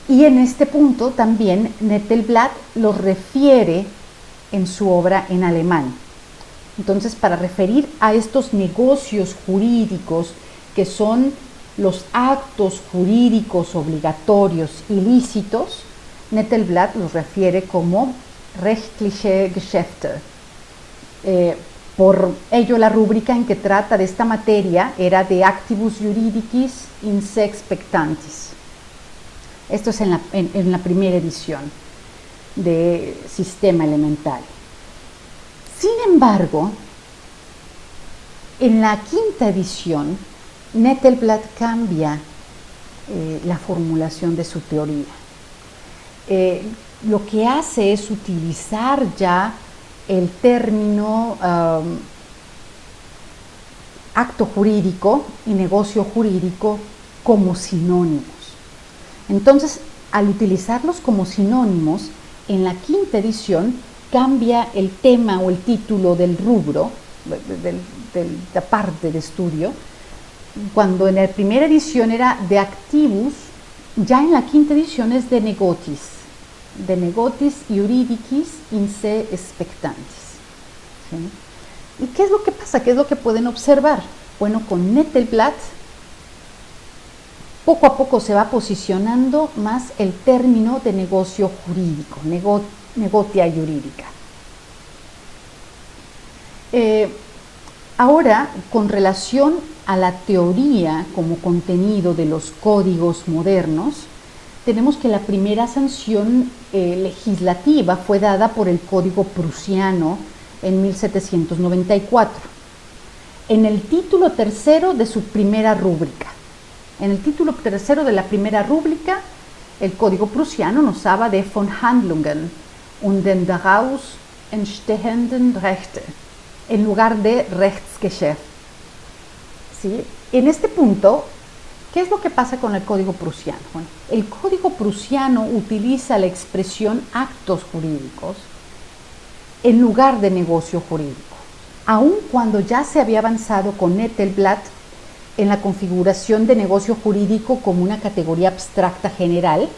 Y en este punto también Nettelblatt los refiere en su obra en alemán. Entonces, para referir a estos negocios jurídicos que son los actos jurídicos obligatorios ilícitos, Nettelblatt los refiere como rechtliche Geschäfte. Por ello, la rúbrica en que trata de esta materia era de actibus juridicis in se spectantis. Esto es en la primera edición de Sistema Elemental. Sin embargo, en la quinta edición, Nettelblatt cambia la formulación de su teoría. Lo que hace es utilizar ya el término acto jurídico y negocio jurídico como sinónimos. Entonces, al utilizarlos como sinónimos, en la quinta edición cambia el tema o el título del rubro, de la parte de estudio. Cuando en la primera edición era de activus, ya en la quinta edición es de negotis juridicis in se expectantis. ¿Sí? ¿Y qué es lo que pasa? ¿Qué es lo que pueden observar? Bueno, con Nettelblatt poco a poco se va posicionando más el término de negocio jurídico, negotia jurídica. Ahora, con relación a la teoría como contenido de los códigos modernos, tenemos que la primera sanción legislativa fue dada por el Código Prusiano en 1794, en el título tercero de su primera rúbrica. En el título tercero de la primera rúbrica, el Código Prusiano nos habla de von Handlungen und den daraus entstehenden Rechte, en lugar de Rechtsgeschäft. ¿Sí? En este punto, ¿qué es lo que pasa con el Código Prusiano? Bueno, el Código Prusiano utiliza la expresión actos jurídicos en lugar de negocio jurídico, aun cuando ya se había avanzado con Nettelblatt en la configuración de negocio jurídico como una categoría abstracta general,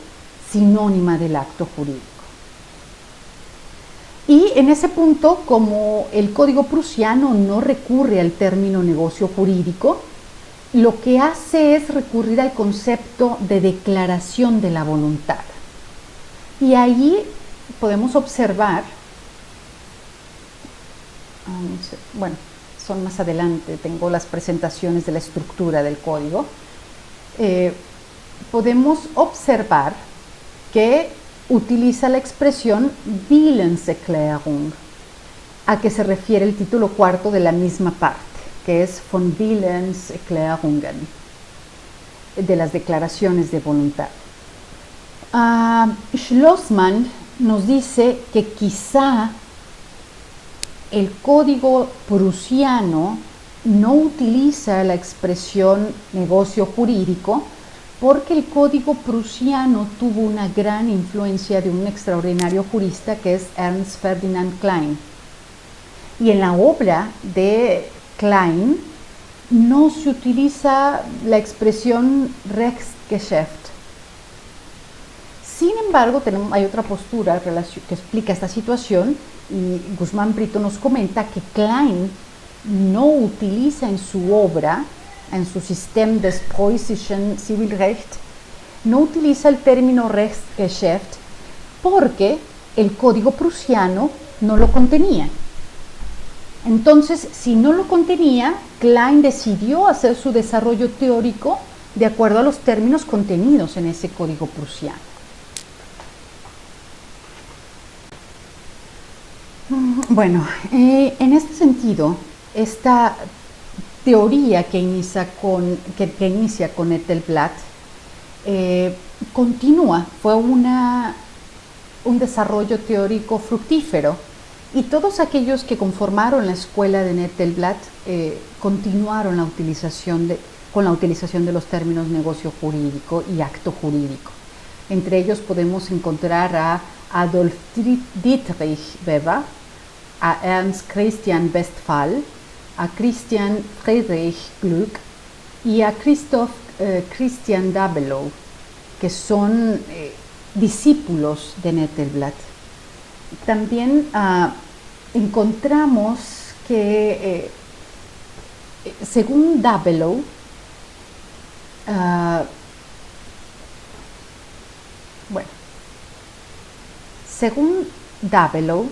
sinónima del acto jurídico. Y en ese punto, como el Código Prusiano no recurre al término negocio jurídico, lo que hace es recurrir al concepto de declaración de la voluntad. Y ahí podemos observar, bueno, son más adelante, tengo las presentaciones de la estructura del código, podemos observar que utiliza la expresión Willenserklärung, a que se refiere el título cuarto de la misma parte, que es von Willenserklärungen, de las declaraciones de voluntad. Schlossmann nos dice que quizá el Código Prusiano no utiliza la expresión negocio jurídico porque el Código Prusiano tuvo una gran influencia de un extraordinario jurista que es Ernst Ferdinand Klein. Y en la obra de Klein no se utiliza la expresión Rechtsgeschäft. Sin embargo, hay otra postura que explica esta situación y Guzmán Brito nos comenta que Klein no utiliza en su obra, en su System des preußischen Zivilrecht, no utiliza el término Rechtsgeschäft porque el Código Prusiano no lo contenía. Entonces, si no lo contenía, Klein decidió hacer su desarrollo teórico de acuerdo a los términos contenidos en ese Código Prusiano. Bueno, en este sentido, esta teoría que inicia con Nettelblatt continúa, fue un desarrollo teórico fructífero y todos aquellos que conformaron la escuela de Nettelblatt continuaron con la utilización de los términos negocio jurídico y acto jurídico. Entre ellos podemos encontrar a Adolf Dietrich Weber, a Ernst Christian Westphal, a Christian Friedrich Gluck y a Christoph Christian Dabelow, que son discípulos de Nettelblatt. También encontramos que, según Dabelow, según Dabelow,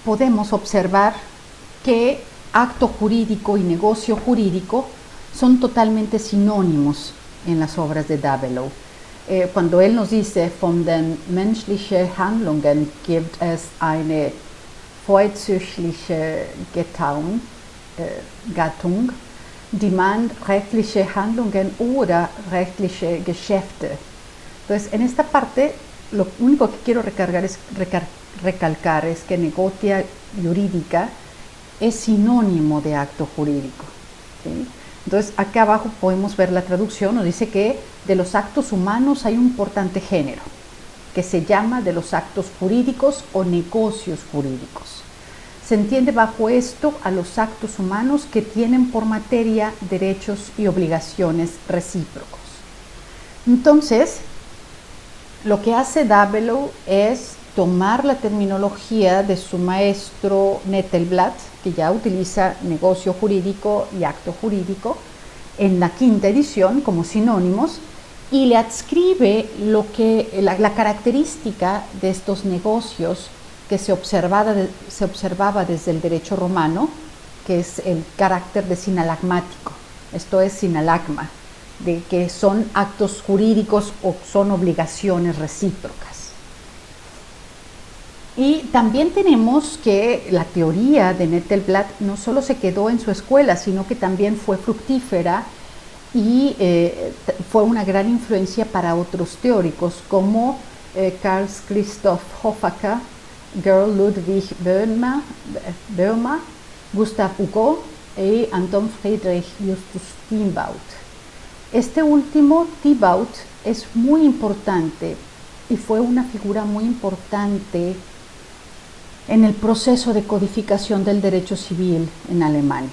podemos observar que acto jurídico y negocio jurídico son totalmente sinónimos en las obras de Dabelow. Cuando él nos dice, von den menschlichen Handlungen gibt es eine vorzügliche Gattung, die man rechtliche Handlungen oder rechtliche Geschäfte. Entonces, en esta parte, lo único que quiero recalcar es que negotia jurídica es sinónimo de acto jurídico, ¿sí? Entonces, acá abajo podemos ver la traducción, nos dice que de los actos humanos hay un importante género. que se llama de los actos jurídicos o negocios jurídicos. Se entiende bajo esto a los actos humanos que tienen por materia derechos y obligaciones recíprocos. Entonces, lo que hace Dabelow es tomar la terminología de su maestro Nettelblatt, que ya utiliza negocio jurídico y acto jurídico, en la quinta edición como sinónimos, y le adscribe la característica de estos negocios que se observaba desde el derecho romano, que es el carácter de sinalagmático, esto es sinalagma, de que son actos jurídicos o son obligaciones recíprocas. Y también tenemos que la teoría de Nettelblatt no solo se quedó en su escuela, sino que también fue fructífera y fue una gran influencia para otros teóricos como Karl Christoph Hofacker, Karl Ludwig Boehmer, Gustav Hugo y Anton Friedrich Justus Thibaut. Este último, Thibaut, es muy importante y fue una figura muy importante en el proceso de codificación del derecho civil en Alemania.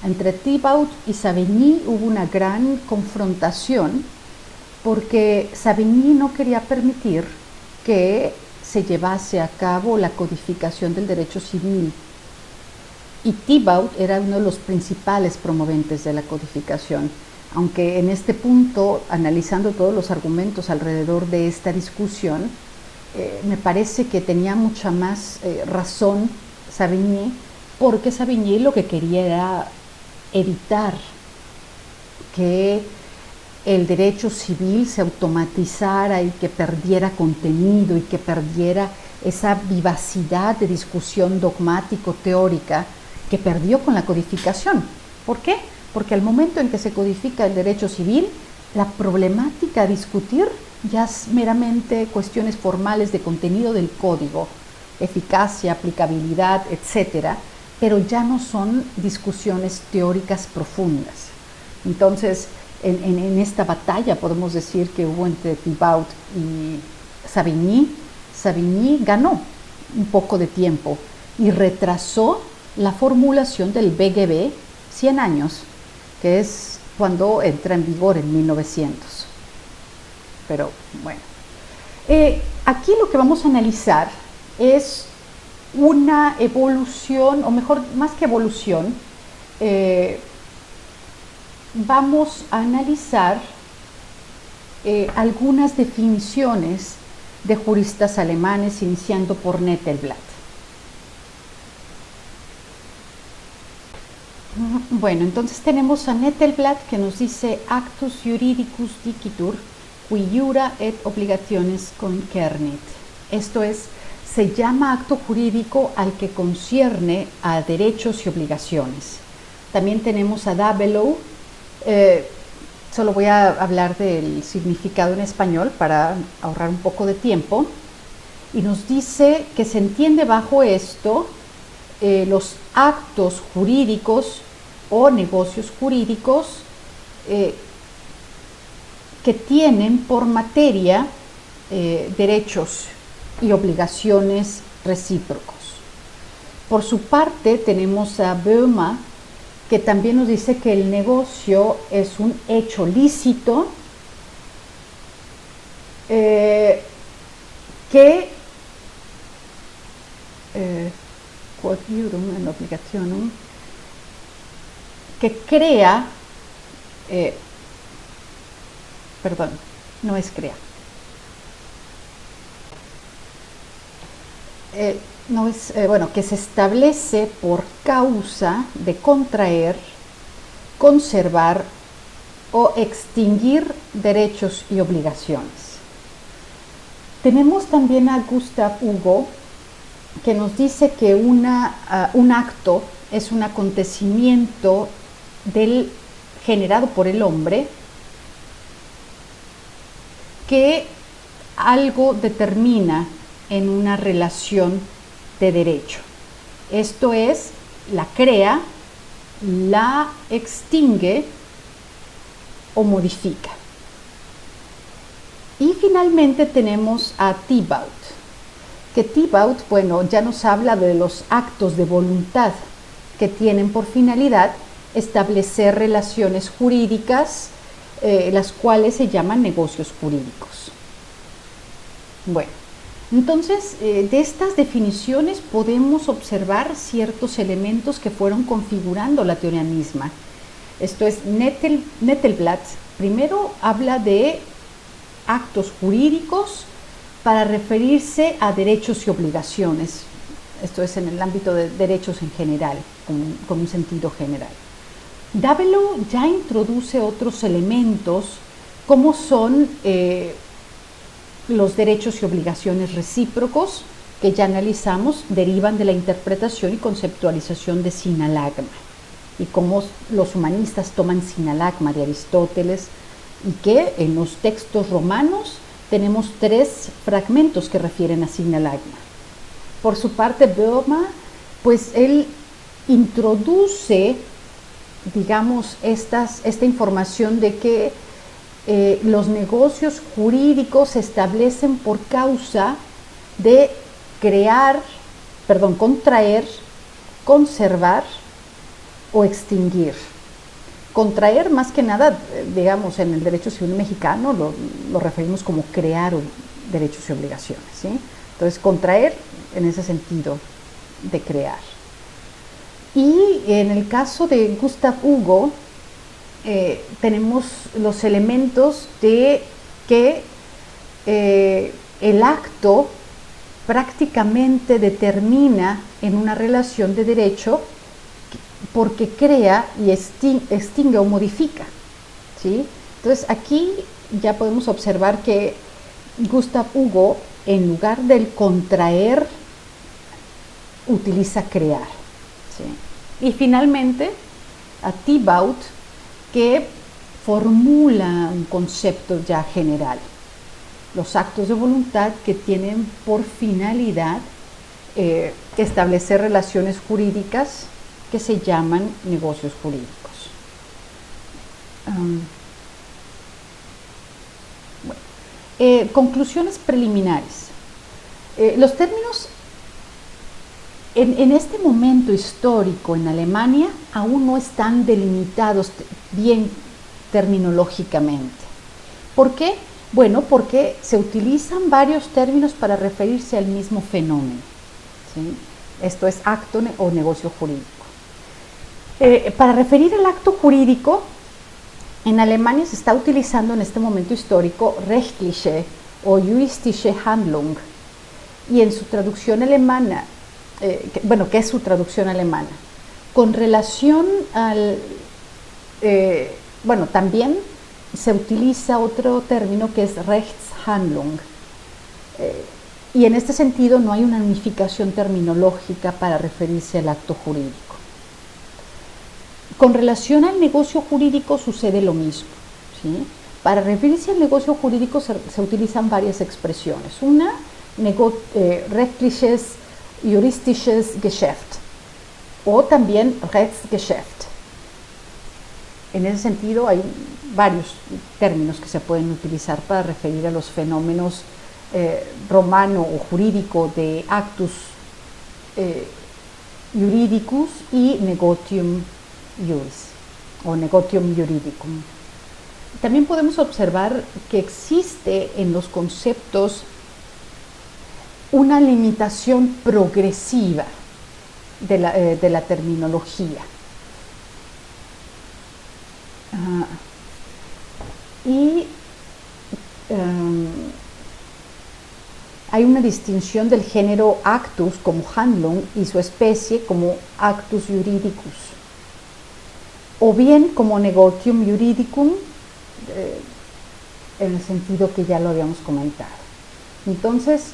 Entre Thibaut y Savigny hubo una gran confrontación porque Savigny no quería permitir que se llevase a cabo la codificación del derecho civil y Thibaut era uno de los principales promoventes de la codificación, aunque en este punto, analizando todos los argumentos alrededor de esta discusión, me parece que tenía mucha más razón Savigny, porque Savigny lo que quería era evitar que el derecho civil se automatizara y que perdiera contenido y que perdiera esa vivacidad de discusión dogmático-teórica que perdió con la codificación. ¿Por qué? Porque al momento en que se codifica el derecho civil, la problemática a discutir ya es meramente cuestiones formales de contenido del código, eficacia, aplicabilidad, etcétera, pero ya no son discusiones teóricas profundas. Entonces, en esta batalla podemos decir que hubo entre Thibaut y Savigny, Savigny ganó un poco de tiempo y retrasó la formulación del BGB 100 años, que es cuando entra en vigor en 1900. Pero bueno, aquí lo que vamos a analizar es una evolución, o mejor, más que evolución, vamos a analizar algunas definiciones de juristas alemanes, iniciando por Nettelblatt. Bueno, entonces tenemos a Nettelblatt que nos dice actus juridicus dicitur qui iura et obligationes concernit. Esto es, se llama acto jurídico al que concierne a derechos y obligaciones. También tenemos a Dabelow, solo voy a hablar del significado en español para ahorrar un poco de tiempo, y nos dice que se entiende bajo esto los actos jurídicos o negocios jurídicos que tienen por materia derechos y obligaciones recíprocos. Por su parte tenemos a Boehmer, que también nos dice que el negocio es un hecho lícito que crea, perdón, no es crea, que se establece por causa de contraer, conservar o extinguir derechos y obligaciones. Tenemos también a Gustav Hugo, que nos dice que un acto es un acontecimiento generado por el hombre que algo determina en una relación de derecho. Esto es, la crea, la extingue o modifica. Y finalmente tenemos a Thibaut, que Thibaut, bueno, ya nos habla de los actos de voluntad que tienen por finalidad establecer relaciones jurídicas, las cuales se llaman negocios jurídicos. Bueno, entonces de estas definiciones podemos observar ciertos elementos que fueron configurando la teoría misma. Esto es, Nettelblatt primero habla de actos jurídicos para referirse a derechos y obligaciones. Esto es en el ámbito de derechos en general, con un sentido general. Dabelow ya introduce otros elementos como son los derechos y obligaciones recíprocos, que ya analizamos, derivan de la interpretación y conceptualización de sinalagma, y cómo los humanistas toman sinalagma de Aristóteles, y que en los textos romanos tenemos 3 fragmentos que refieren a sinalagma. Por su parte, Boehme, pues él introduce, digamos, esta información de que los negocios jurídicos se establecen por causa de contraer, conservar o extinguir. Contraer, más que nada, digamos, en el derecho civil mexicano lo referimos como crear derechos y obligaciones, ¿sí? Entonces, contraer en ese sentido de crear. Y en el caso de Gustav Hugo, tenemos los elementos de que el acto prácticamente determina en una relación de derecho porque crea y extingue o modifica, ¿sí? Entonces aquí ya podemos observar que Gustav Hugo, en lugar del contraer, utiliza crear, ¿sí? Y finalmente a Thibaut, que formula un concepto ya general, los actos de voluntad que tienen por finalidad establecer relaciones jurídicas que se llaman negocios jurídicos. Conclusiones preliminares. Los términos en este momento histórico en Alemania aún no están delimitados bien terminológicamente. ¿Por qué? Bueno, porque se utilizan varios términos para referirse al mismo fenómeno, ¿sí? Esto es acto o negocio jurídico. Para referir al acto jurídico, en Alemania se está utilizando en este momento histórico rechtliche o juristische Handlung, y en su traducción alemana, ¿qué es su traducción alemana? Con relación al, también se utiliza otro término que es Rechtshandlung, y en este sentido no hay una unificación terminológica para referirse al acto jurídico. Con relación al negocio jurídico sucede lo mismo, ¿sí? Para referirse al negocio jurídico se utilizan varias expresiones. Una, rechtliches, juristisches Geschäft, o también Rechtsgeschäft. En ese sentido hay varios términos que se pueden utilizar para referir a los fenómenos romano o jurídico de actus juridicus y negotium juris o negotium juridicum. También podemos observar que existe en los conceptos una limitación progresiva de la terminología. Hay una distinción del género actus como handlung y su especie como actus juridicus, o bien como negotium juridicum, en el sentido que ya lo habíamos comentado. Entonces,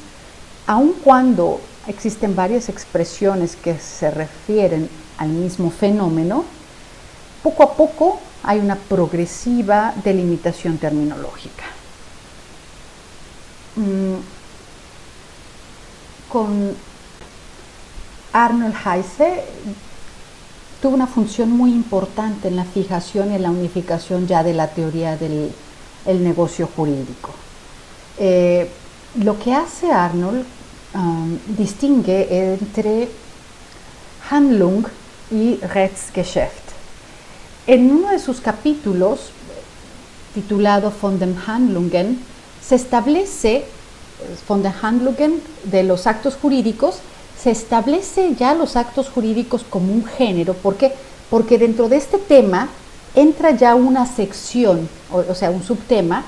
aun cuando existen varias expresiones que se refieren al mismo fenómeno, poco a poco hay una progresiva delimitación terminológica. Con Arnold Heise tuvo una función muy importante en la fijación y en la unificación ya de la teoría del negocio jurídico. Lo que hace Arnold distingue entre Handlung y Rechtsgeschäft. En uno de sus capítulos, titulado Von den Handlungen, se establece, von den Handlungen, de los actos jurídicos, se establece ya los actos jurídicos como un género. ¿Por qué? Porque dentro de este tema entra ya una sección, o sea, un subtema,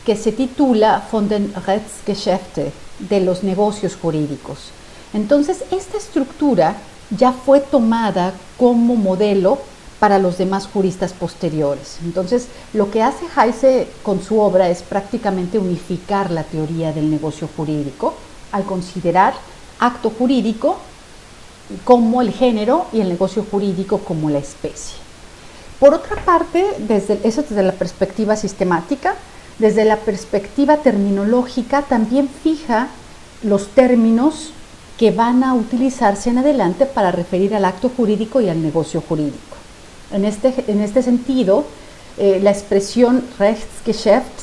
que se titula Von den Rechtsgeschäfte, de los negocios jurídicos. Entonces, esta estructura ya fue tomada como modelo para los demás juristas posteriores. Entonces, lo que hace Heise con su obra es prácticamente unificar la teoría del negocio jurídico al considerar acto jurídico como el género y el negocio jurídico como la especie. Por otra parte, eso desde la perspectiva sistemática, desde la perspectiva terminológica también fija los términos que van a utilizarse en adelante para referir al acto jurídico y al negocio jurídico. En este sentido, la expresión Rechtsgeschäft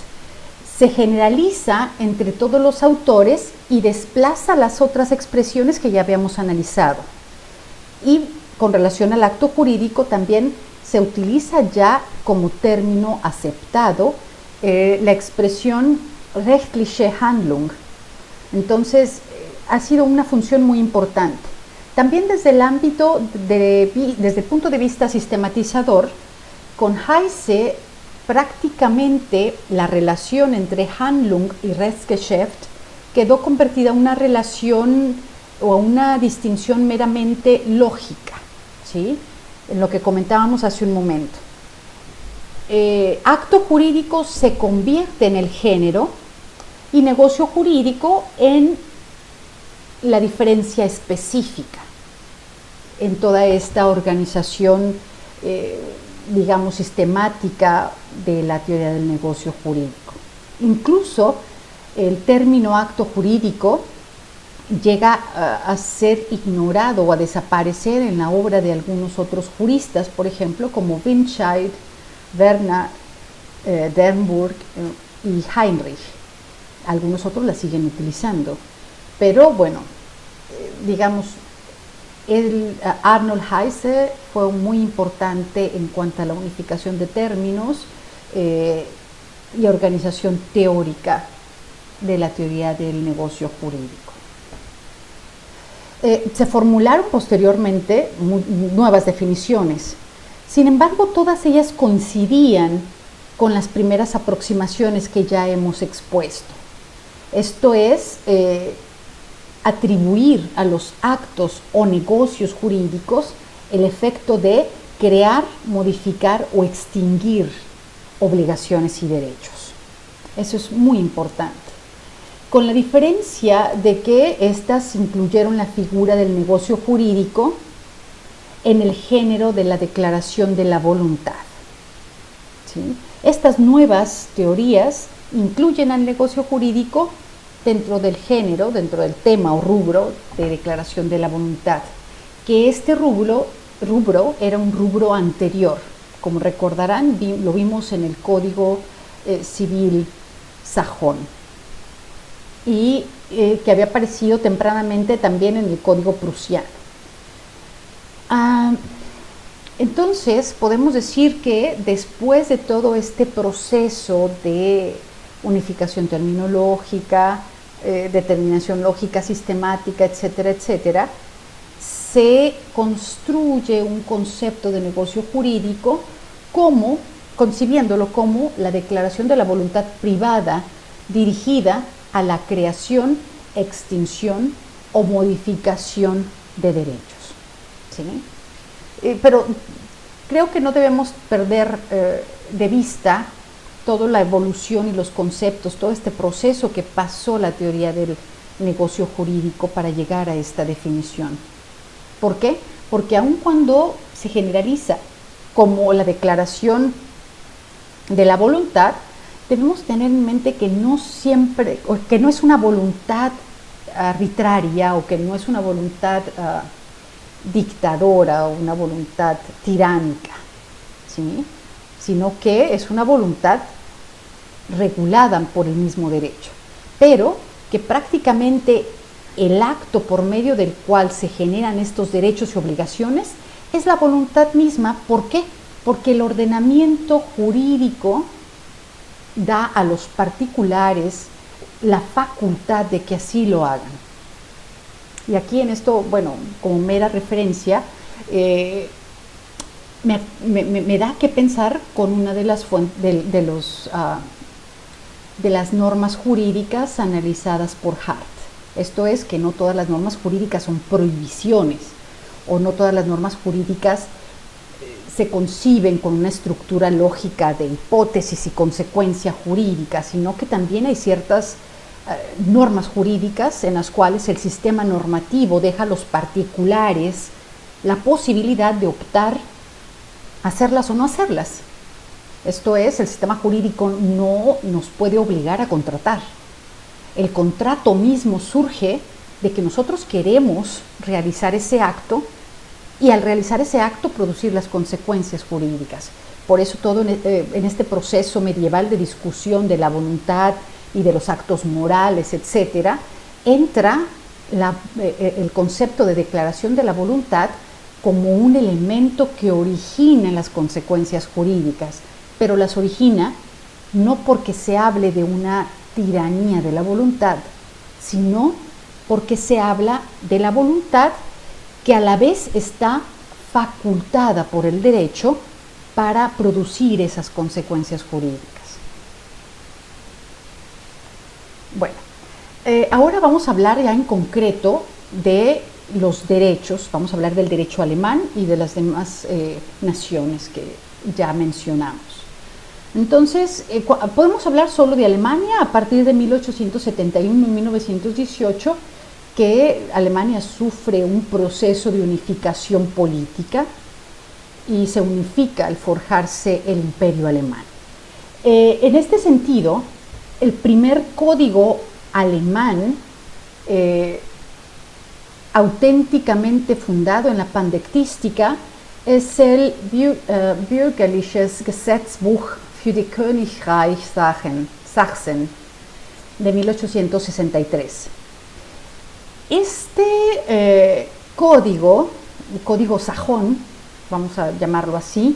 se generaliza entre todos los autores y desplaza las otras expresiones que ya habíamos analizado. Y con relación al acto jurídico también se utiliza ya como término aceptado la expresión rechtliche Handlung. Entonces, ha sido una función muy importante. También desde el ámbito, desde el punto de vista sistematizador, con Heise prácticamente la relación entre Handlung y Rechtsgeschäft quedó convertida en una relación o una distinción meramente lógica, ¿sí? En lo que comentábamos hace un momento. Acto jurídico se convierte en el género y negocio jurídico en la diferencia específica en toda esta organización, digamos, sistemática de la teoría del negocio jurídico. Incluso el término acto jurídico llega a ser ignorado o a desaparecer en la obra de algunos otros juristas, por ejemplo, como Windscheid, Werner, Dernburg y Heinrich. Algunos otros la siguen utilizando, pero bueno, digamos, Arnold Heise fue muy importante en cuanto a la unificación de términos y organización teórica de la teoría del negocio jurídico. Se formularon posteriormente nuevas definiciones. Sin embargo, todas ellas coincidían con las primeras aproximaciones que ya hemos expuesto. Esto es, atribuir a los actos o negocios jurídicos el efecto de crear, modificar o extinguir obligaciones y derechos. Eso es muy importante. Con la diferencia de que éstas incluyeron la figura del negocio jurídico en el género de la declaración de la voluntad. ¿Sí? Estas nuevas teorías incluyen al negocio jurídico dentro del género, dentro del tema o rubro de declaración de la voluntad, que este rubro era un rubro anterior. Como recordarán, lo vimos en el Código Civil sajón y que había aparecido tempranamente también en el Código prusiano. Entonces, podemos decir que después de todo este proceso de unificación terminológica, determinación lógica sistemática, etcétera, etcétera, se construye un concepto de negocio jurídico concibiéndolo como la declaración de la voluntad privada dirigida a la creación, extinción o modificación de derechos. ¿Sí? Pero creo que no debemos perder de vista toda la evolución y los conceptos, todo este proceso que pasó la teoría del negocio jurídico para llegar a esta definición. ¿Por qué? Porque aun cuando se generaliza como la declaración de la voluntad, debemos tener en mente que no siempre, o que no es una voluntad arbitraria o que no es una voluntad dictadora o una voluntad tiránica, ¿sí? Sino que es una voluntad regulada por el mismo derecho. pero que prácticamente el acto por medio del cual se generan estos derechos y obligaciones es la voluntad misma. ¿Por qué? Porque el ordenamiento jurídico da a los particulares la facultad de que así lo hagan. Y aquí en esto, bueno, como mera referencia, me da que pensar con una de las de las normas jurídicas analizadas por Hart. Esto es que no todas las normas jurídicas son prohibiciones, o no todas las normas jurídicas se conciben con una estructura lógica de hipótesis y consecuencia jurídica, sino que también hay ciertas normas jurídicas en las cuales el sistema normativo deja a los particulares la posibilidad de optar hacerlas o no hacerlas. Esto es, el sistema jurídico no nos puede obligar a contratar. El contrato mismo surge de que nosotros queremos realizar ese acto y al realizar ese acto producir las consecuencias jurídicas. Por eso todo en este proceso medieval de discusión de la voluntad y de los actos morales, etcétera, entra el concepto de declaración de la voluntad como un elemento que origina las consecuencias jurídicas, pero las origina no porque se hable de una tiranía de la voluntad, sino porque se habla de la voluntad que a la vez está facultada por el derecho para producir esas consecuencias jurídicas. Bueno, ahora vamos a hablar ya en concreto de los derechos, vamos a hablar del derecho alemán y de las demás naciones que ya mencionamos. Entonces, podemos hablar solo de Alemania a partir de 1871 y 1918, que Alemania sufre un proceso de unificación política y se unifica al forjarse el imperio alemán. En este sentido, el primer código alemán auténticamente fundado en la pandectística es el Bürgerliches Gesetzbuch für die Königreich Sachsen de 1863. Este código, el código sajón, vamos a llamarlo así,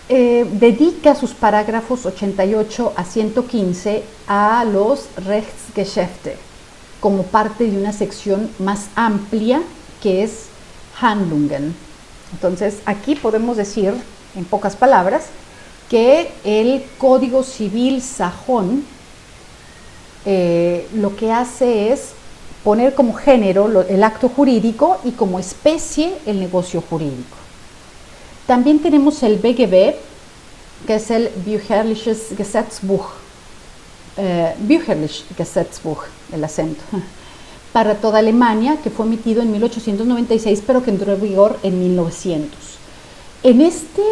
dedica sus parágrafos 88 a 115 a los Rechtsgeschäfte, como parte de una sección más amplia que es Handlungen. Entonces, aquí podemos decir, en pocas palabras, que el Código Civil sajón lo que hace es poner como género el acto jurídico y como especie el negocio jurídico. También tenemos el BGB, que es el Bürgerliches Gesetzbuch, Bürgerlich Gesetzbuch, el acento, para toda Alemania, que fue emitido en 1896, pero que entró en vigor en 1900. En este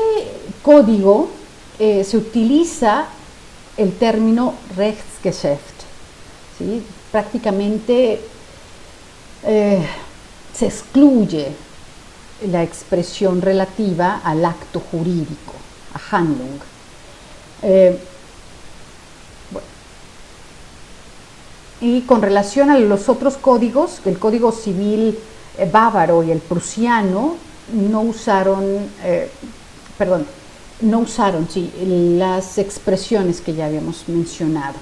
código se utiliza el término Rechtsgeschäft, ¿sí? Prácticamente se excluye la expresión relativa al acto jurídico, a Handlung. Bueno. Y con relación a los otros códigos, el Código Civil bávaro y el prusiano no usaron las expresiones que ya habíamos mencionado.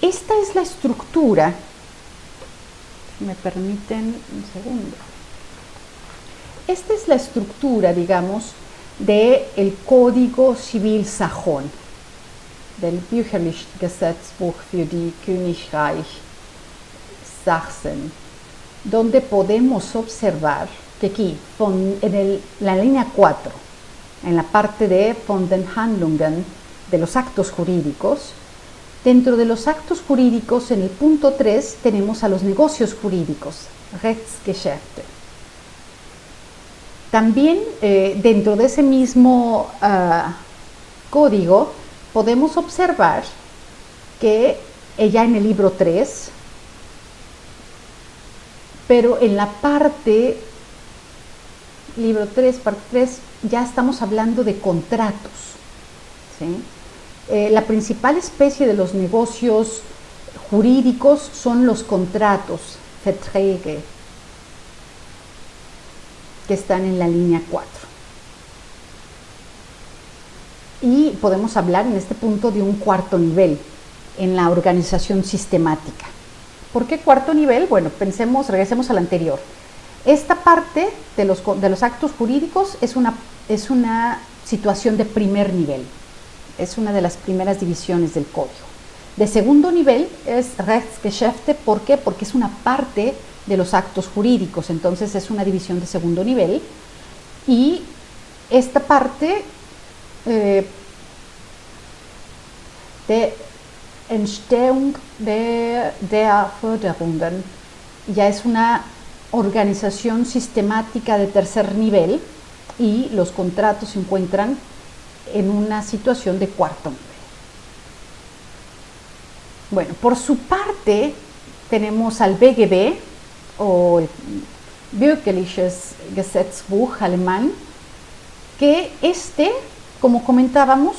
Esta es la estructura, si me permiten un segundo. Esta es la estructura, digamos, del Código Civil sajón, del Bürgerliches Gesetzbuch für die Königreich Sachsen, donde podemos observar que aquí, en la línea 4, en la parte de von den Handlungen, de los actos jurídicos, dentro de los actos jurídicos, en el punto 3, tenemos a los negocios jurídicos, Rechtsgeschäfte. También dentro de ese mismo código podemos observar que ya en el libro 3, pero en la parte, libro 3, parte 3, ya estamos hablando de contratos, ¿sí? La principal especie de los negocios jurídicos son los contratos, Verträge, que están en la línea 4. Y podemos hablar en este punto de un cuarto nivel en la organización sistemática. ¿Por qué cuarto nivel? Bueno, regresemos al anterior. Esta parte de los actos jurídicos es una situación de primer nivel. Es una de las primeras divisiones del código. De segundo nivel es Rechtsgeschäfte. ¿Por qué? Porque es una parte de los actos jurídicos, entonces es una división de segundo nivel. Y esta parte de Entstehung der Förderungen ya es una organización sistemática de tercer nivel, y los contratos se encuentran en una situación de cuarto nivel. Bueno, por su parte tenemos al BGB, o el Bürgerliches Gesetzbuch alemán, que como comentábamos,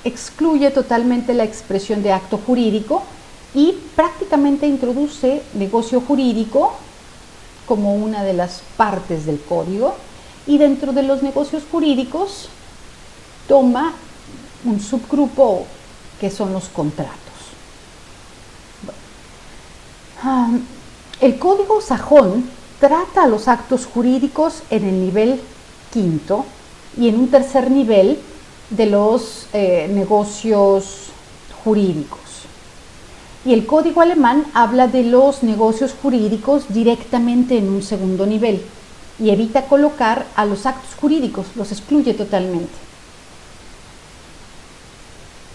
excluye totalmente la expresión de acto jurídico y prácticamente introduce negocio jurídico como una de las partes del código, y dentro de los negocios jurídicos toma un subgrupo que son los contratos. El código sajón trata a los actos jurídicos en el nivel quinto y en un tercer nivel de los negocios jurídicos. Y el código alemán habla de los negocios jurídicos directamente en un segundo nivel y evita colocar a los actos jurídicos, los excluye totalmente.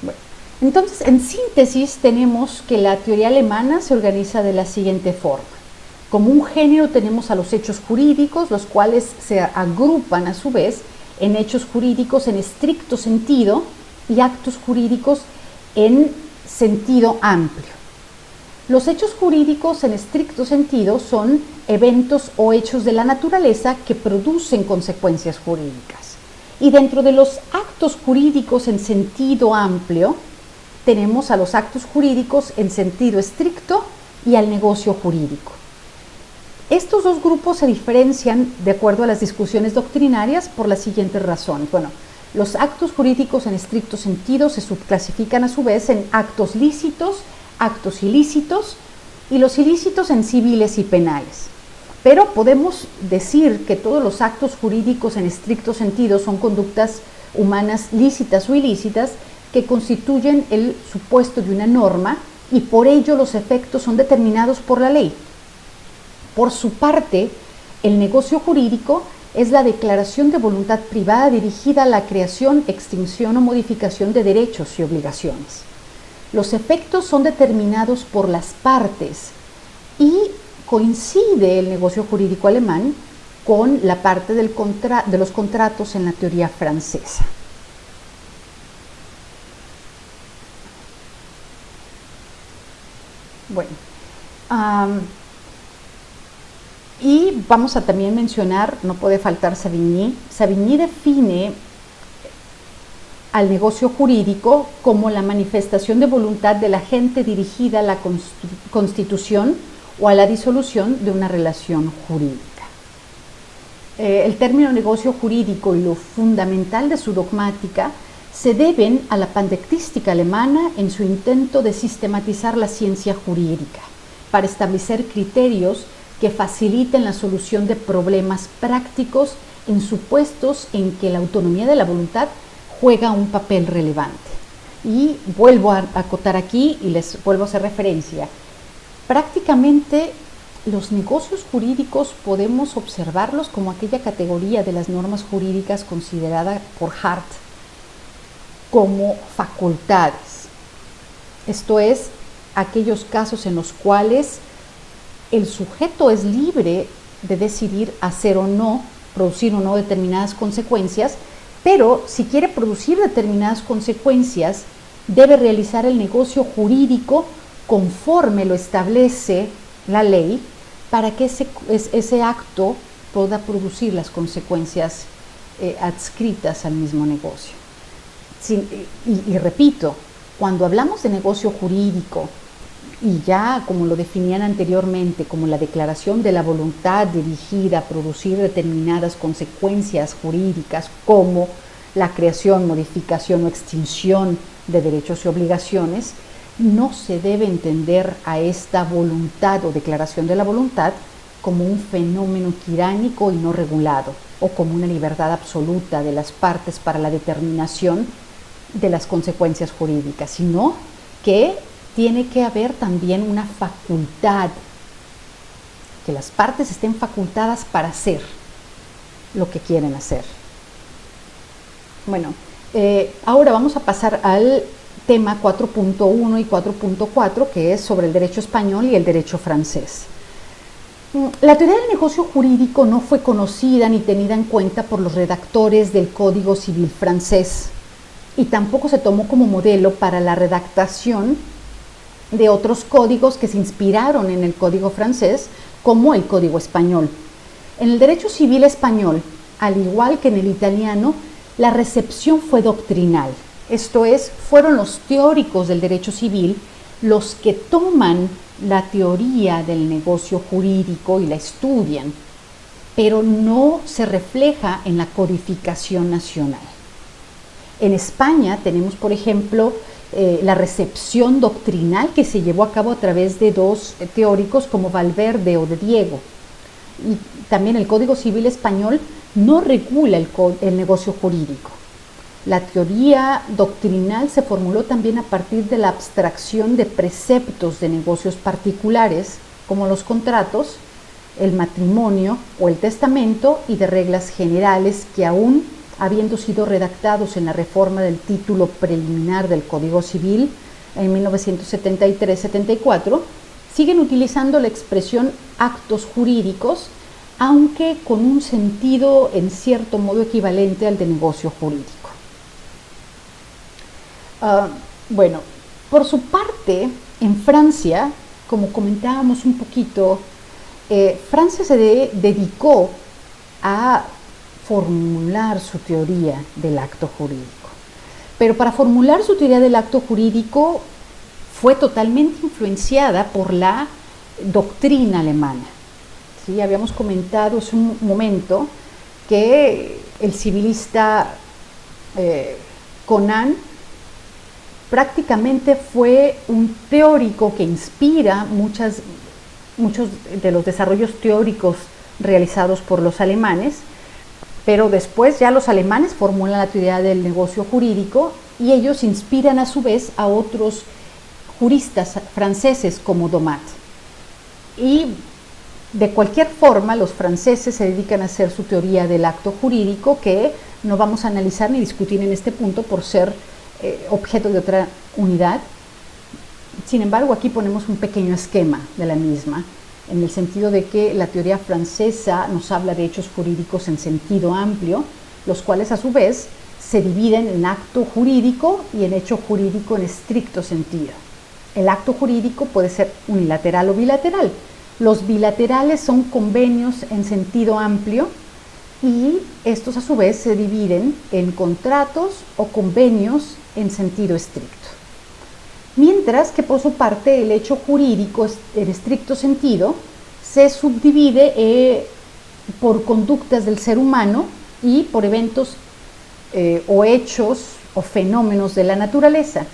Bueno, entonces, en síntesis, tenemos que la teoría alemana se organiza de la siguiente forma. Como un género tenemos a los hechos jurídicos, los cuales se agrupan a su vez en hechos jurídicos en estricto sentido y actos jurídicos en sentido amplio. Los hechos jurídicos en estricto sentido son eventos o hechos de la naturaleza que producen consecuencias jurídicas. Y dentro de los actos jurídicos en sentido amplio, tenemos a los actos jurídicos en sentido estricto y al negocio jurídico. Estos dos grupos se diferencian de acuerdo a las discusiones doctrinarias por las siguientes razones. Bueno, los actos jurídicos en estricto sentido se subclasifican a su vez en actos lícitos, actos ilícitos, y los ilícitos en civiles y penales. Pero podemos decir que todos los actos jurídicos en estricto sentido son conductas humanas lícitas o ilícitas que constituyen el supuesto de una norma, y por ello los efectos son determinados por la ley. Por su parte, el negocio jurídico es la declaración de voluntad privada dirigida a la creación, extinción o modificación de derechos y obligaciones. Los efectos son determinados por las partes, y coincide el negocio jurídico alemán con la parte de los contratos en la teoría francesa. Bueno, y vamos a también mencionar, no puede faltar Savigny. Savigny define al negocio jurídico como la manifestación de voluntad del agente dirigida a la constitución o a la disolución de una relación jurídica. El término negocio jurídico y lo fundamental de su dogmática se deben a la pandectística alemana en su intento de sistematizar la ciencia jurídica para establecer criterios que faciliten la solución de problemas prácticos en supuestos en que la autonomía de la voluntad juega un papel relevante. Y vuelvo a acotar aquí y les vuelvo a hacer referencia. Prácticamente los negocios jurídicos podemos observarlos como aquella categoría de las normas jurídicas considerada por Hart como facultades. Esto es, aquellos casos en los cuales el sujeto es libre de decidir hacer o no, producir o no determinadas consecuencias, pero si quiere producir determinadas consecuencias, debe realizar el negocio jurídico conforme lo establece la ley para que ese acto pueda producir las consecuencias adscritas al mismo negocio. Y repito, cuando hablamos de negocio jurídico, y ya como lo definían anteriormente, como la declaración de la voluntad dirigida a producir determinadas consecuencias jurídicas, como la creación, modificación o extinción de derechos y obligaciones, no se debe entender a esta voluntad o declaración de la voluntad como un fenómeno tiránico y no regulado, o como una libertad absoluta de las partes para la determinación de las consecuencias jurídicas, sino que tiene que haber también una facultad, que las partes estén facultadas para hacer lo que quieren hacer. Bueno, ahora vamos a pasar al tema 4.1 y 4.4, que es sobre el derecho español y el derecho francés. La teoría del negocio jurídico no fue conocida ni tenida en cuenta por los redactores del Código Civil francés y tampoco se tomó como modelo para la redactación de otros códigos que se inspiraron en el Código francés, como el Código español. En el derecho civil español, al igual que en el italiano, la recepción fue doctrinal. Esto es, fueron los teóricos del derecho civil los que toman la teoría del negocio jurídico y la estudian, pero no se refleja en la codificación nacional. En España tenemos, por ejemplo, la recepción doctrinal que se llevó a cabo a través de dos teóricos como Valverde o de Diego. Y también el Código Civil español no regula el negocio jurídico. La teoría doctrinal se formuló también a partir de la abstracción de preceptos de negocios particulares, como los contratos, el matrimonio o el testamento, y de reglas generales que aún habiendo sido redactados en la reforma del título preliminar del Código Civil en 1973-74, siguen utilizando la expresión actos jurídicos, aunque con un sentido en cierto modo equivalente al de negocio jurídico. Bueno, por su parte, en Francia, como comentábamos un poquito, Francia se dedicó a formular su teoría del acto jurídico. Pero para formular su teoría del acto jurídico fue totalmente influenciada por la doctrina alemana. ¿Sí? Habíamos comentado hace un momento que el civilista Conan prácticamente fue un teórico que inspira muchos de los desarrollos teóricos realizados por los alemanes, pero después ya los alemanes formulan la teoría del negocio jurídico y ellos inspiran a su vez a otros juristas franceses como Domat. Y de cualquier forma los franceses se dedican a hacer su teoría del acto jurídico, que no vamos a analizar ni discutir en este punto por ser objeto de otra unidad. Sin embargo, aquí ponemos un pequeño esquema de la misma, en el sentido de que la teoría francesa nos habla de hechos jurídicos en sentido amplio, los cuales a su vez se dividen en acto jurídico y en hecho jurídico en estricto sentido. El acto jurídico puede ser unilateral o bilateral. Los bilaterales son convenios en sentido amplio y estos a su vez se dividen en contratos o convenios en sentido estricto. Mientras que por su parte el hecho jurídico en estricto sentido se subdivide por conductas del ser humano y por eventos o hechos o fenómenos de la naturaleza.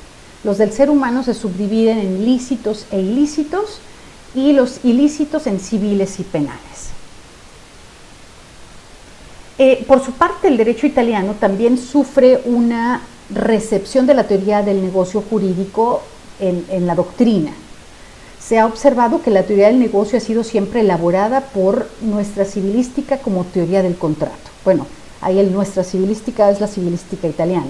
Los del ser humano se subdividen en lícitos e ilícitos y los ilícitos en civiles y penales. Por su parte, el derecho italiano también sufre una recepción de la teoría del negocio jurídico en la doctrina. Se ha observado que la teoría del negocio ha sido siempre elaborada por nuestra civilística como teoría del contrato. Bueno, ahí nuestra civilística es la civilística italiana.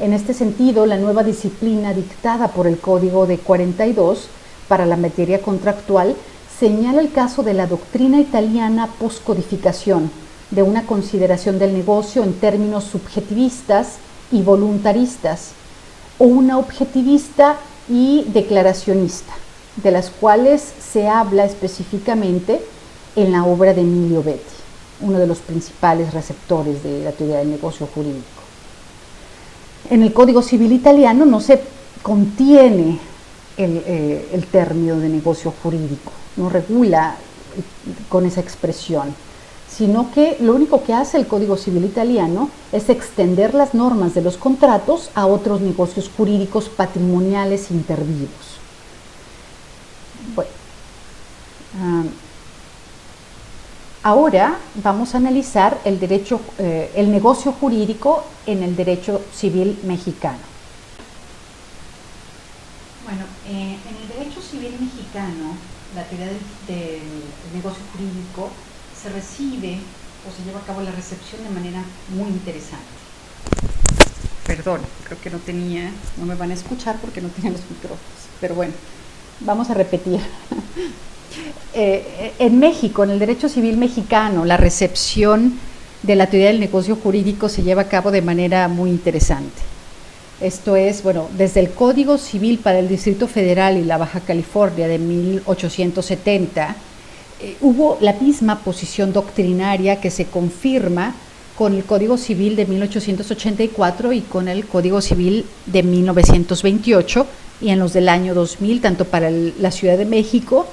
En este sentido, la nueva disciplina dictada por el Código de 42 para la materia contractual señala el caso de la doctrina italiana postcodificación, de una consideración del negocio en términos subjetivistas y voluntaristas, o una objetivista y declaracionista, de las cuales se habla específicamente en la obra de Emilio Betti, uno de los principales receptores de la teoría del negocio jurídico. En el Código Civil italiano no se contiene el término de negocio jurídico, no regula con esa expresión, sino que lo único que hace el Código Civil italiano es extender las normas de los contratos a otros negocios jurídicos patrimoniales intervivos. Bueno, ahora vamos a analizar el negocio jurídico en el derecho civil mexicano. Bueno, en el derecho civil mexicano, la teoría del negocio jurídico se recibe o se lleva a cabo la recepción de manera muy interesante. Perdón, creo que no me van a escuchar porque no tenía los micrófonos, pero bueno, vamos a repetir. En México, en el derecho civil mexicano, la recepción de la teoría del negocio jurídico se lleva a cabo de manera muy interesante. Esto es, bueno, desde el Código Civil para el Distrito Federal y la Baja California de 1870, hubo la misma posición doctrinaria que se confirma con el Código Civil de 1884 y con el Código Civil de 1928 y en los del año 2000, tanto para la Ciudad de México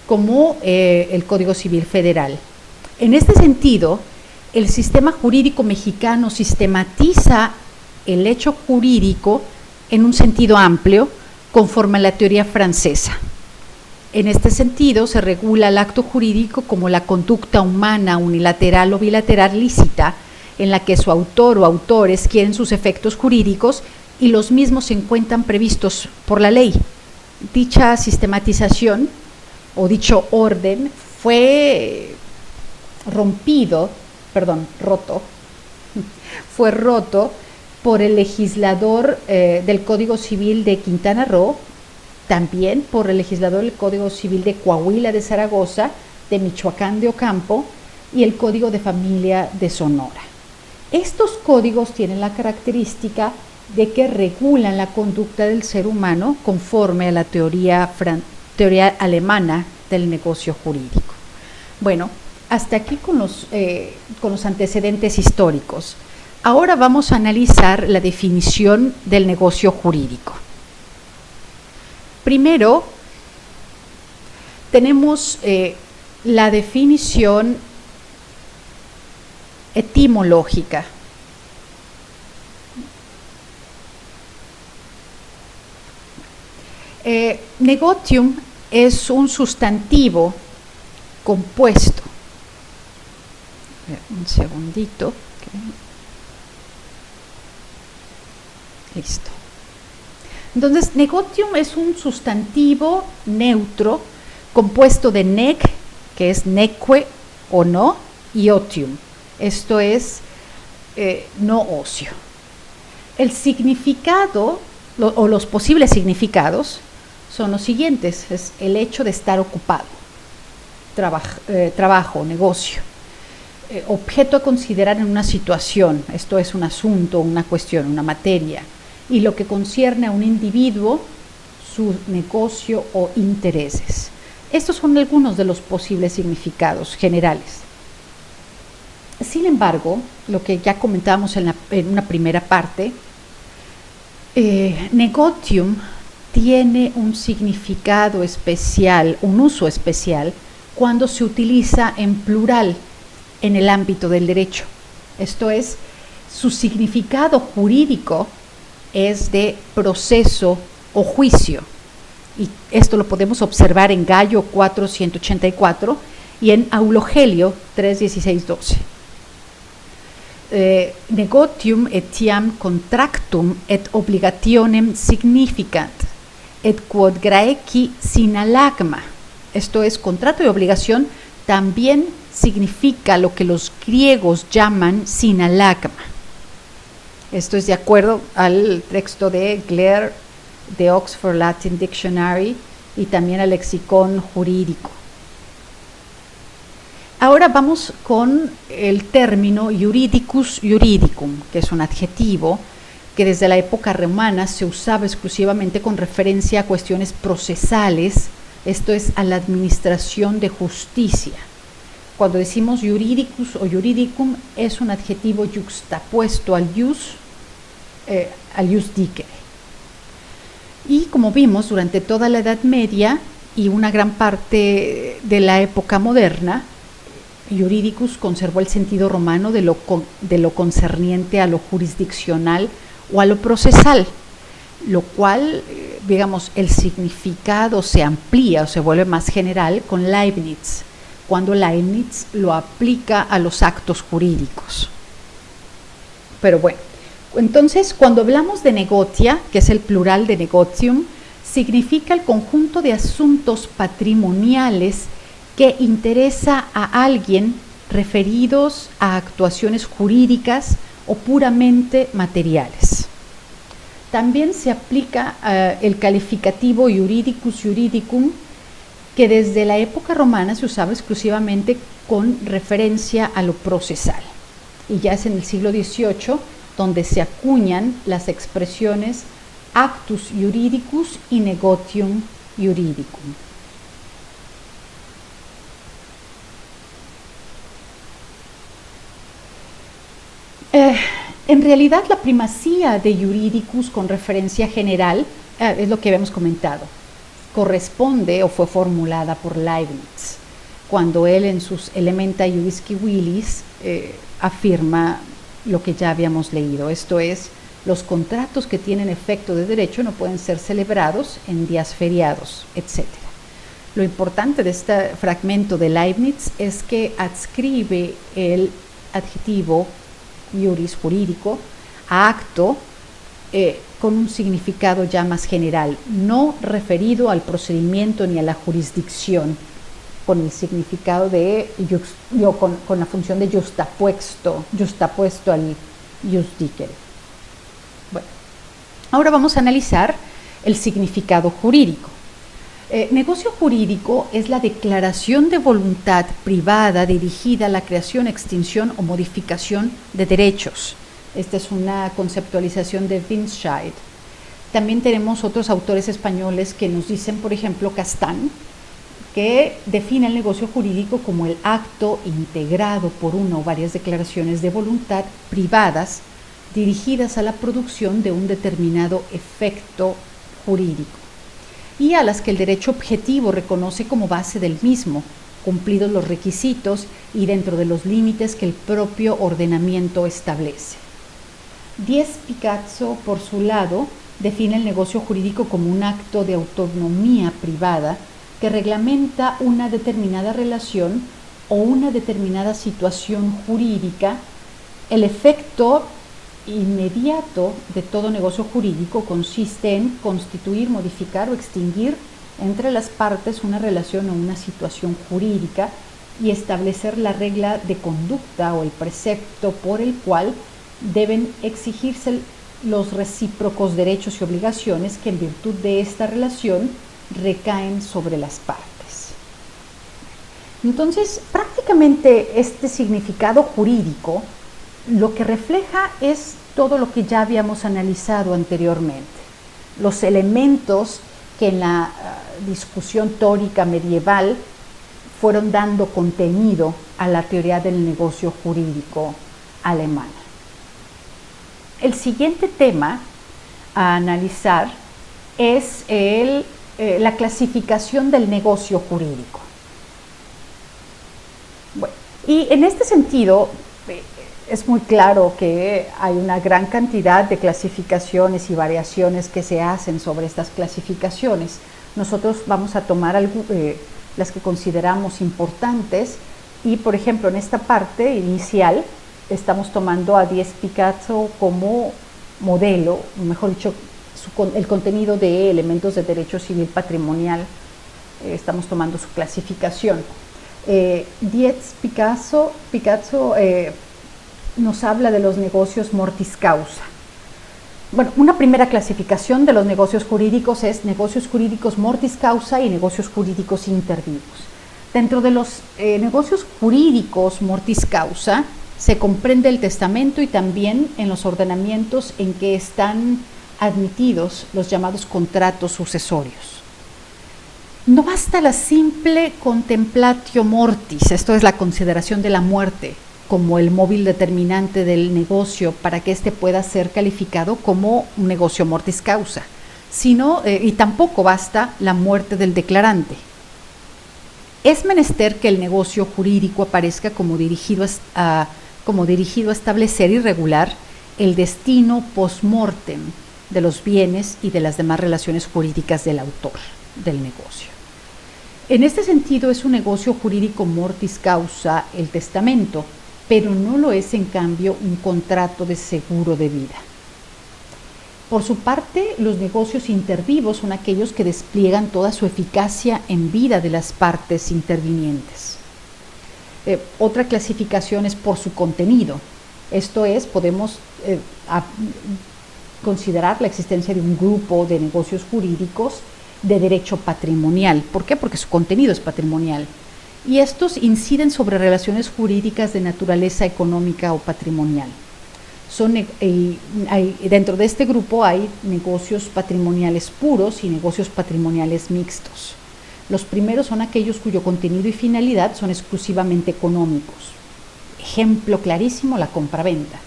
como el Código Civil Federal. En este sentido, el sistema jurídico mexicano sistematiza el hecho jurídico en un sentido amplio, conforme a la teoría francesa. En este sentido, se regula el acto jurídico como la conducta humana unilateral o bilateral lícita, en la que su autor o autores quieren sus efectos jurídicos y los mismos se encuentran previstos por la ley. Dicha sistematización o dicho orden fue roto por el legislador del Código Civil de Quintana Roo, también por el legislador del Código Civil de Coahuila de Zaragoza, de Michoacán de Ocampo y el Código de Familia de Sonora. Estos códigos tienen la característica de que regulan la conducta del ser humano conforme a la teoría alemana del negocio jurídico. Bueno, hasta aquí con los antecedentes históricos. Ahora vamos a analizar la definición del negocio jurídico. Primero, tenemos la definición etimológica. Negotium es un sustantivo compuesto. Un segundito. Okay. Listo. Entonces, negotium es un sustantivo neutro compuesto de nec, que es neque o no, y otium, esto es no ocio. El significado o los posibles significados son los siguientes: es el hecho de estar ocupado, trabajo, negocio, objeto a considerar en una situación, esto es un asunto, una cuestión, una materia, y lo que concierne a un individuo, su negocio o intereses. Estos son algunos de los posibles significados generales. Sin embargo, lo que ya comentábamos en una primera parte, negotium tiene un significado especial, un uso especial, cuando se utiliza en plural en el ámbito del derecho. Esto es, su significado jurídico es de proceso o juicio. Y esto lo podemos observar en Gallo 4.184 y en Aulogelio 3.16.12. Negotium etiam contractum et obligationem significant, et quod Graeci sinalagma. Esto es, contrato y obligación también significa lo que los griegos llaman sinalagma. Esto es de acuerdo al texto de Glare de Oxford Latin Dictionary y también al lexicón jurídico. Ahora vamos con el término juridicus juridicum, que es un adjetivo que desde la época romana se usaba exclusivamente con referencia a cuestiones procesales, esto es, a la administración de justicia. Cuando decimos juridicus o juridicum, es un adjetivo yuxtapuesto al jus, al jus dicere. Y como vimos, durante toda la Edad Media y una gran parte de la época moderna, juridicus conservó el sentido romano de lo concerniente a lo jurisdiccional o a lo procesal, lo cual, digamos, el significado se amplía o se vuelve más general con Leibniz, cuando Leibniz lo aplica a los actos jurídicos. Pero bueno, entonces cuando hablamos de negotia, que es el plural de negotium, significa el conjunto de asuntos patrimoniales que interesa a alguien referidos a actuaciones jurídicas o puramente materiales. También se aplica el calificativo juridicus juridicum, que desde la época romana se usaba exclusivamente con referencia a lo procesal. Y ya es en el siglo XVIII donde se acuñan las expresiones actus juridicus y negotium juridicum. En realidad la primacía de juridicus con referencia general, es lo que habíamos comentado, corresponde o fue formulada por Leibniz, cuando él en sus Elementa Iuris Civilis afirma lo que ya habíamos leído, esto es, los contratos que tienen efecto de derecho no pueden ser celebrados en días feriados, etc. Lo importante de este fragmento de Leibniz es que adscribe el adjetivo iuris jurídico a acto con un significado ya más general, no referido al procedimiento ni a la jurisdicción, con el significado de, con la función de justapuesto al jus dicere. Bueno, ahora vamos a analizar el significado jurídico. Negocio jurídico es la declaración de voluntad privada dirigida a la creación, extinción o modificación de derechos. Esta es una conceptualización de Winscheid. También tenemos otros autores españoles que nos dicen, por ejemplo, Castán, que define el negocio jurídico como el acto integrado por una o varias declaraciones de voluntad privadas dirigidas a la producción de un determinado efecto jurídico, y a las que el derecho objetivo reconoce como base del mismo, cumplidos los requisitos y dentro de los límites que el propio ordenamiento establece. Diez-Picasso, por su lado, define el negocio jurídico como un acto de autonomía privada que reglamenta una determinada relación o una determinada situación jurídica. El efecto inmediato de todo negocio jurídico consiste en constituir, modificar o extinguir entre las partes una relación o una situación jurídica y establecer la regla de conducta o el precepto por el cual deben exigirse los recíprocos derechos y obligaciones que en virtud de esta relación recaen sobre las partes. Entonces, prácticamente este significado jurídico lo que refleja es todo lo que ya habíamos analizado anteriormente, los elementos que en la discusión tórica medieval fueron dando contenido a la teoría del negocio jurídico alemana. El siguiente tema a analizar es la clasificación del negocio jurídico. Bueno, y en este sentido, es muy claro que hay una gran cantidad de clasificaciones y variaciones que se hacen sobre estas clasificaciones. Nosotros vamos a tomar las que consideramos importantes y, por ejemplo, en esta parte inicial estamos tomando a Diez-Picasso como modelo, mejor dicho, el contenido de elementos de derecho civil patrimonial, estamos tomando su clasificación. Diez-Picasso nos habla de los negocios mortis causa. Bueno, una primera clasificación de los negocios jurídicos es negocios jurídicos mortis causa y negocios jurídicos intervivos. Dentro de los negocios jurídicos mortis causa se comprende el testamento y también en los ordenamientos en que están admitidos los llamados contratos sucesorios. No basta la simple contemplatio mortis, esto es la consideración de la muerte, como el móvil determinante del negocio para que éste pueda ser calificado como un negocio mortis causa, sino, y tampoco basta la muerte del declarante. Es menester que el negocio jurídico aparezca como dirigido a establecer y regular el destino post-mortem de los bienes y de las demás relaciones jurídicas del autor del negocio. En este sentido, es un negocio jurídico mortis causa el testamento, pero no lo es en cambio un contrato de seguro de vida. Por su parte, los negocios intervivos son aquellos que despliegan toda su eficacia en vida de las partes intervinientes. Otra clasificación es por su contenido. Esto es, podemos considerar la existencia de un grupo de negocios jurídicos de derecho patrimonial. ¿Por qué? Porque su contenido es patrimonial. Y estos inciden sobre relaciones jurídicas de naturaleza económica o patrimonial. Dentro de este grupo hay negocios patrimoniales puros y negocios patrimoniales mixtos. Los primeros son aquellos cuyo contenido y finalidad son exclusivamente económicos. Ejemplo clarísimo, la compraventa.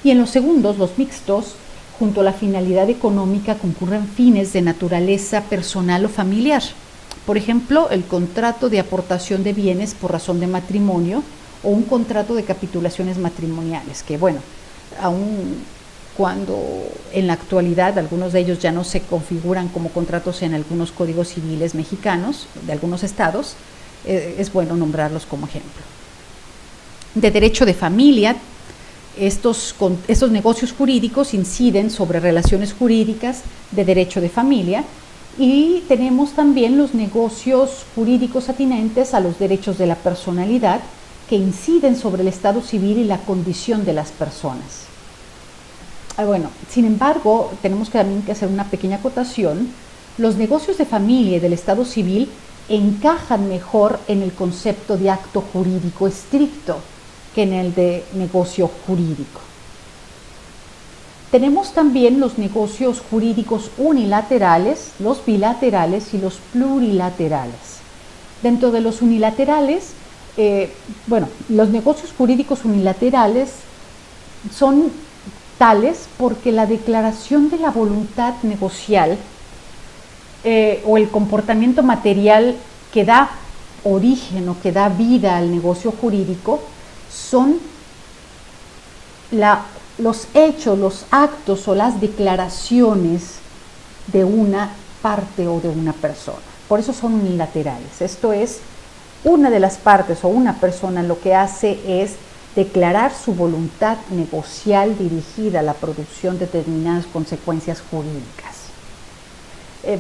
Y en los segundos, los mixtos, junto a la finalidad económica concurren fines de naturaleza personal o familiar. Por ejemplo, el contrato de aportación de bienes por razón de matrimonio o un contrato de capitulaciones matrimoniales, que bueno, aun cuando en la actualidad algunos de ellos ya no se configuran como contratos en algunos códigos civiles mexicanos de algunos estados, es bueno nombrarlos como ejemplo. De derecho de familia, estos negocios jurídicos inciden sobre relaciones jurídicas de derecho de familia, y tenemos también los negocios jurídicos atinentes a los derechos de la personalidad, que inciden sobre el estado civil y la condición de las personas. Bueno, sin embargo, tenemos también que hacer una pequeña acotación. Los negocios de familia y del estado civil encajan mejor en el concepto de acto jurídico estricto que en el de negocio jurídico. Tenemos también los negocios jurídicos unilaterales, los bilaterales y los plurilaterales. Dentro de los unilaterales, los negocios jurídicos unilaterales son tales porque la declaración de la voluntad negocial o el comportamiento material que da origen o que da vida al negocio jurídico son los hechos, los actos o las declaraciones de una parte o de una persona. Por eso son unilaterales. Esto es, una de las partes o una persona lo que hace es declarar su voluntad negocial dirigida a la producción de determinadas consecuencias jurídicas.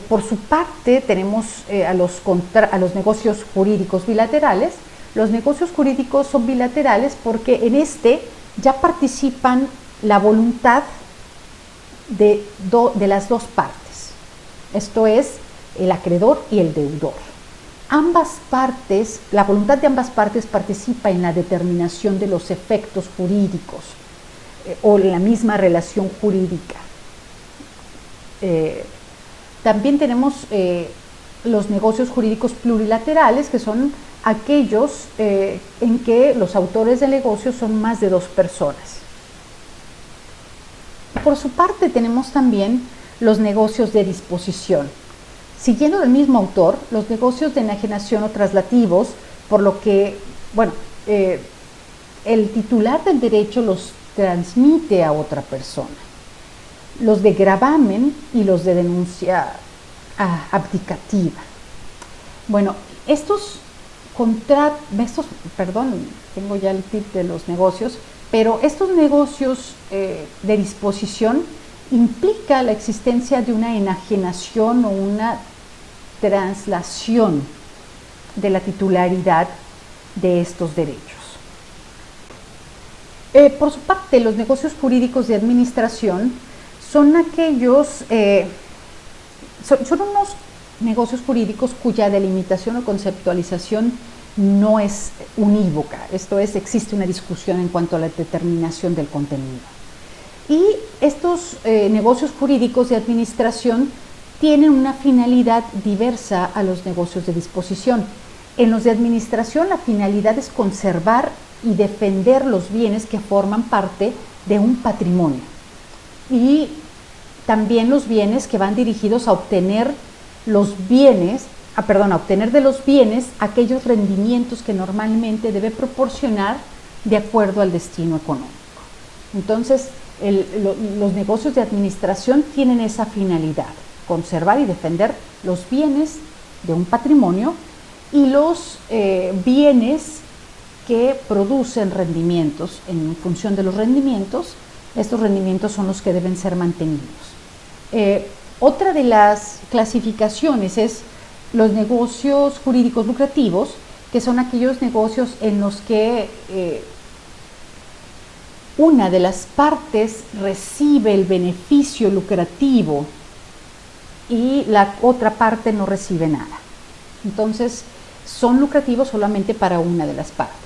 Por su parte, tenemos a los negocios jurídicos bilaterales. Los negocios jurídicos son bilaterales porque en este ya participan la voluntad de las dos partes. Esto es, el acreedor y el deudor. Ambas partes, la voluntad de ambas partes participa en la determinación de los efectos jurídicos o la misma relación jurídica. También tenemos los negocios jurídicos plurilaterales, que son aquellos en que los autores del negocio son más de dos personas. Por su parte, tenemos también los negocios de disposición. Siguiendo del mismo autor, los negocios de enajenación o traslativos, por lo que, el titular del derecho los transmite a otra persona. Los de gravamen y los de denuncia abdicativa. Bueno, tengo ya el tip de los negocios, pero estos negocios de disposición implica la existencia de una enajenación o una traslación de la titularidad de estos derechos. Por su parte, los negocios jurídicos de administración son aquellos, son unos negocios jurídicos cuya delimitación o conceptualización no es unívoca, esto es, existe una discusión en cuanto a la determinación del contenido. Y estos negocios jurídicos de administración tienen una finalidad diversa a los negocios de disposición. En los de administración, la finalidad es conservar y defender los bienes que forman parte de un patrimonio. Y también los bienes que van dirigidos a obtener a obtener de los bienes aquellos rendimientos que normalmente debe proporcionar de acuerdo al destino económico. Entonces, los negocios de administración tienen esa finalidad, conservar y defender los bienes de un patrimonio y los bienes que producen rendimientos. En función de los rendimientos, estos rendimientos son los que deben ser mantenidos. Otra de las clasificaciones es los negocios jurídicos lucrativos, que son aquellos negocios en los que una de las partes recibe el beneficio lucrativo y la otra parte no recibe nada. Entonces, son lucrativos solamente para una de las partes.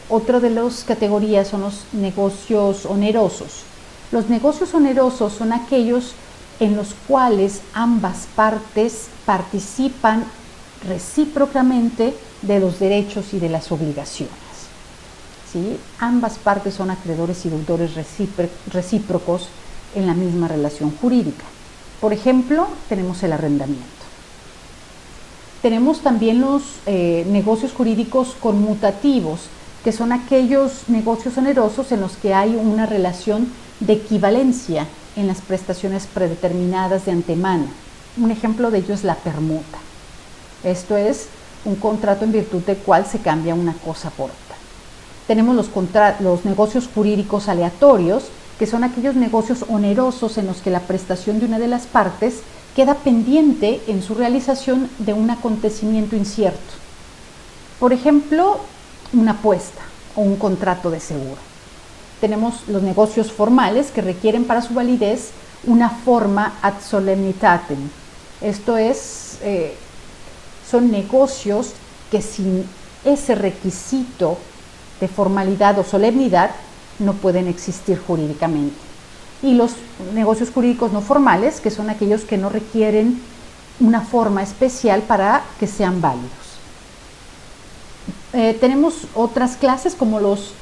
Otra de las categorías son los negocios onerosos. Los negocios onerosos son aquellos en los cuales ambas partes participan recíprocamente de los derechos y de las obligaciones. ¿Sí? Ambas partes son acreedores y deudores recíprocos en la misma relación jurídica. Por ejemplo, tenemos el arrendamiento. Tenemos también los negocios jurídicos conmutativos, que son aquellos negocios onerosos en los que hay una relación de equivalencia en las prestaciones predeterminadas de antemano. Un ejemplo de ello es la permuta. Esto es un contrato en virtud del cual se cambia una cosa por otra. Tenemos los negocios jurídicos aleatorios, que son aquellos negocios onerosos en los que la prestación de una de las partes queda pendiente en su realización de un acontecimiento incierto. Por ejemplo, una apuesta o un contrato de seguro. Tenemos los negocios formales que requieren para su validez una forma ad solemnitatem. Esto es, son negocios que sin ese requisito de formalidad o solemnidad no pueden existir jurídicamente. Y los negocios jurídicos no formales, que son aquellos que no requieren una forma especial para que sean válidos. Tenemos otras clases como los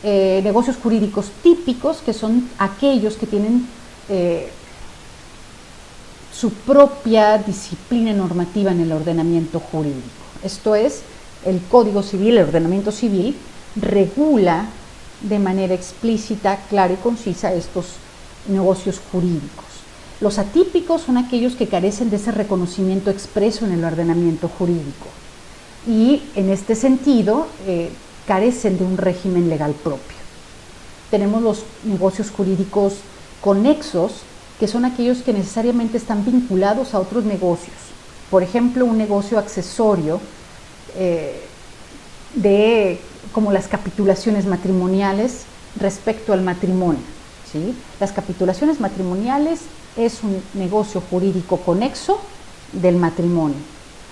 negocios jurídicos típicos, que son aquellos que tienen su propia disciplina normativa en el ordenamiento jurídico. Esto es, el Código Civil, el ordenamiento civil, regula de manera explícita, clara y concisa estos negocios jurídicos. Los atípicos son aquellos que carecen de ese reconocimiento expreso en el ordenamiento jurídico y en este sentido carecen de un régimen legal propio. Tenemos los negocios jurídicos conexos, que son aquellos que necesariamente están vinculados a otros negocios. Por ejemplo, un negocio accesorio como las capitulaciones matrimoniales respecto al matrimonio. ¿Sí? Las capitulaciones matrimoniales es un negocio jurídico conexo del matrimonio.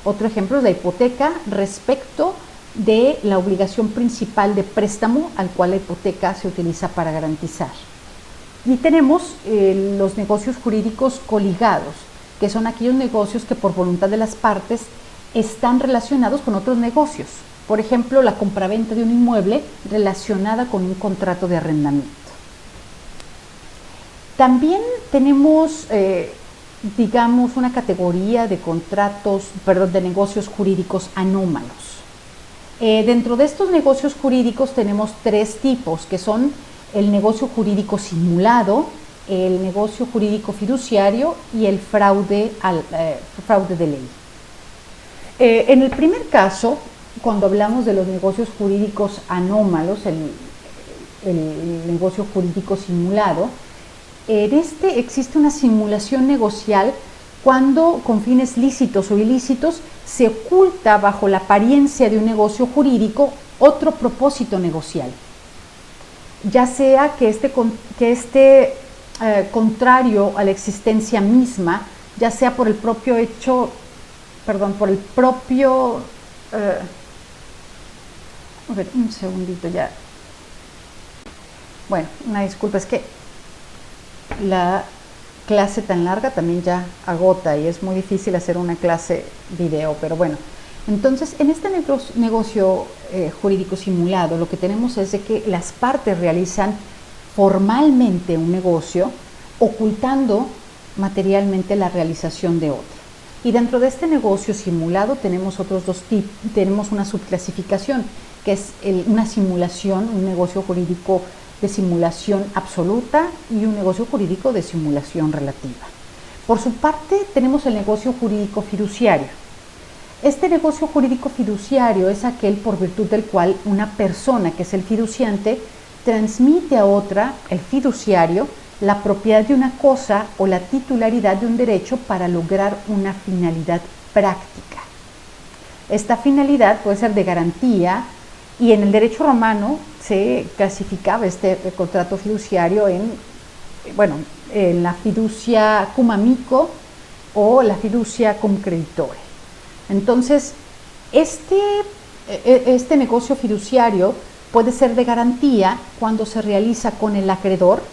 Otro ejemplo es la hipoteca respecto de la obligación principal de préstamo al cual la hipoteca se utiliza para garantizar. Y tenemos los negocios jurídicos coligados, que son aquellos negocios que por voluntad de las partes están relacionados con otros negocios. Por ejemplo, la compraventa de un inmueble relacionada con un contrato de arrendamiento. También tenemos, digamos, una categoría de de negocios jurídicos anómalos. Dentro de estos negocios jurídicos tenemos tres tipos, que son el negocio jurídico simulado, el negocio jurídico fiduciario y el fraude de ley. En el primer caso, cuando hablamos de los negocios jurídicos anómalos, el negocio jurídico simulado, en este existe una simulación negocial cuando con fines lícitos o ilícitos se oculta bajo la apariencia de un negocio jurídico otro propósito negocial, ya sea que este contrario a la existencia misma, ya sea por el propio hecho, por el propio... a ver, un segundito ya. Bueno, una disculpa, es que la clase tan larga también ya agota y es muy difícil hacer una clase video, pero bueno, Entonces, en este negocio jurídico simulado, lo que tenemos es de que las partes realizan formalmente un negocio, ocultando materialmente la realización de otro. Y dentro de este negocio simulado tenemos otros dos tipos, tenemos una subclasificación, que es una simulación, un negocio jurídico de simulación absoluta y un negocio jurídico de simulación relativa. Por su parte, tenemos el negocio jurídico fiduciario. Este negocio jurídico fiduciario es aquel por virtud del cual una persona, que es el fiduciante, transmite a otra, el fiduciario, la propiedad de una cosa o la titularidad de un derecho para lograr una finalidad práctica. Esta finalidad puede ser de garantía, y en el derecho romano se clasificaba este contrato fiduciario en la fiducia cum amico o la fiducia cum creditore. Entonces, este negocio fiduciario puede ser de garantía cuando se realiza con el acreedor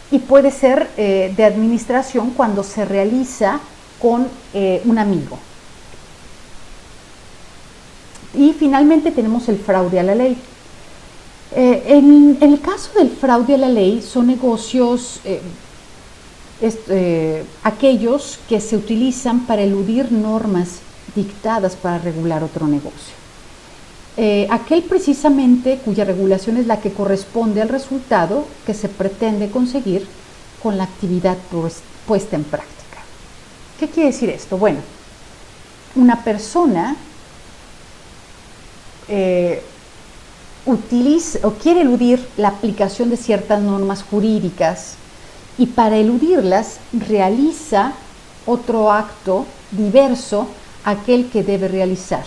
y puede ser de administración cuando se realiza con un amigo. Y finalmente tenemos el fraude a la ley. En el caso del fraude a la ley son negocios aquellos que se utilizan para eludir normas dictadas para regular otro negocio. Aquel precisamente cuya regulación es la que corresponde al resultado que se pretende conseguir con la actividad puesta en práctica. ¿Qué quiere decir esto? Bueno, una persona utiliza o quiere eludir la aplicación de ciertas normas jurídicas y para eludirlas realiza otro acto diverso a aquel que debe realizar.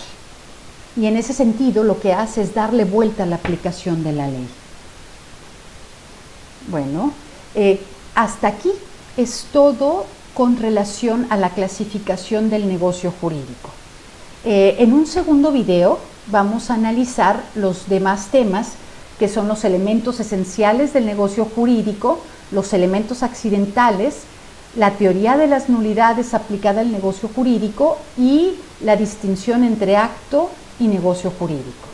Y en ese sentido lo que hace es darle vuelta a la aplicación de la ley. Bueno, hasta aquí es todo con relación a la clasificación del negocio jurídico. En un segundo video vamos a analizar los demás temas, que son los elementos esenciales del negocio jurídico, los elementos accidentales, la teoría de las nulidades aplicada al negocio jurídico y la distinción entre acto y negocio jurídico.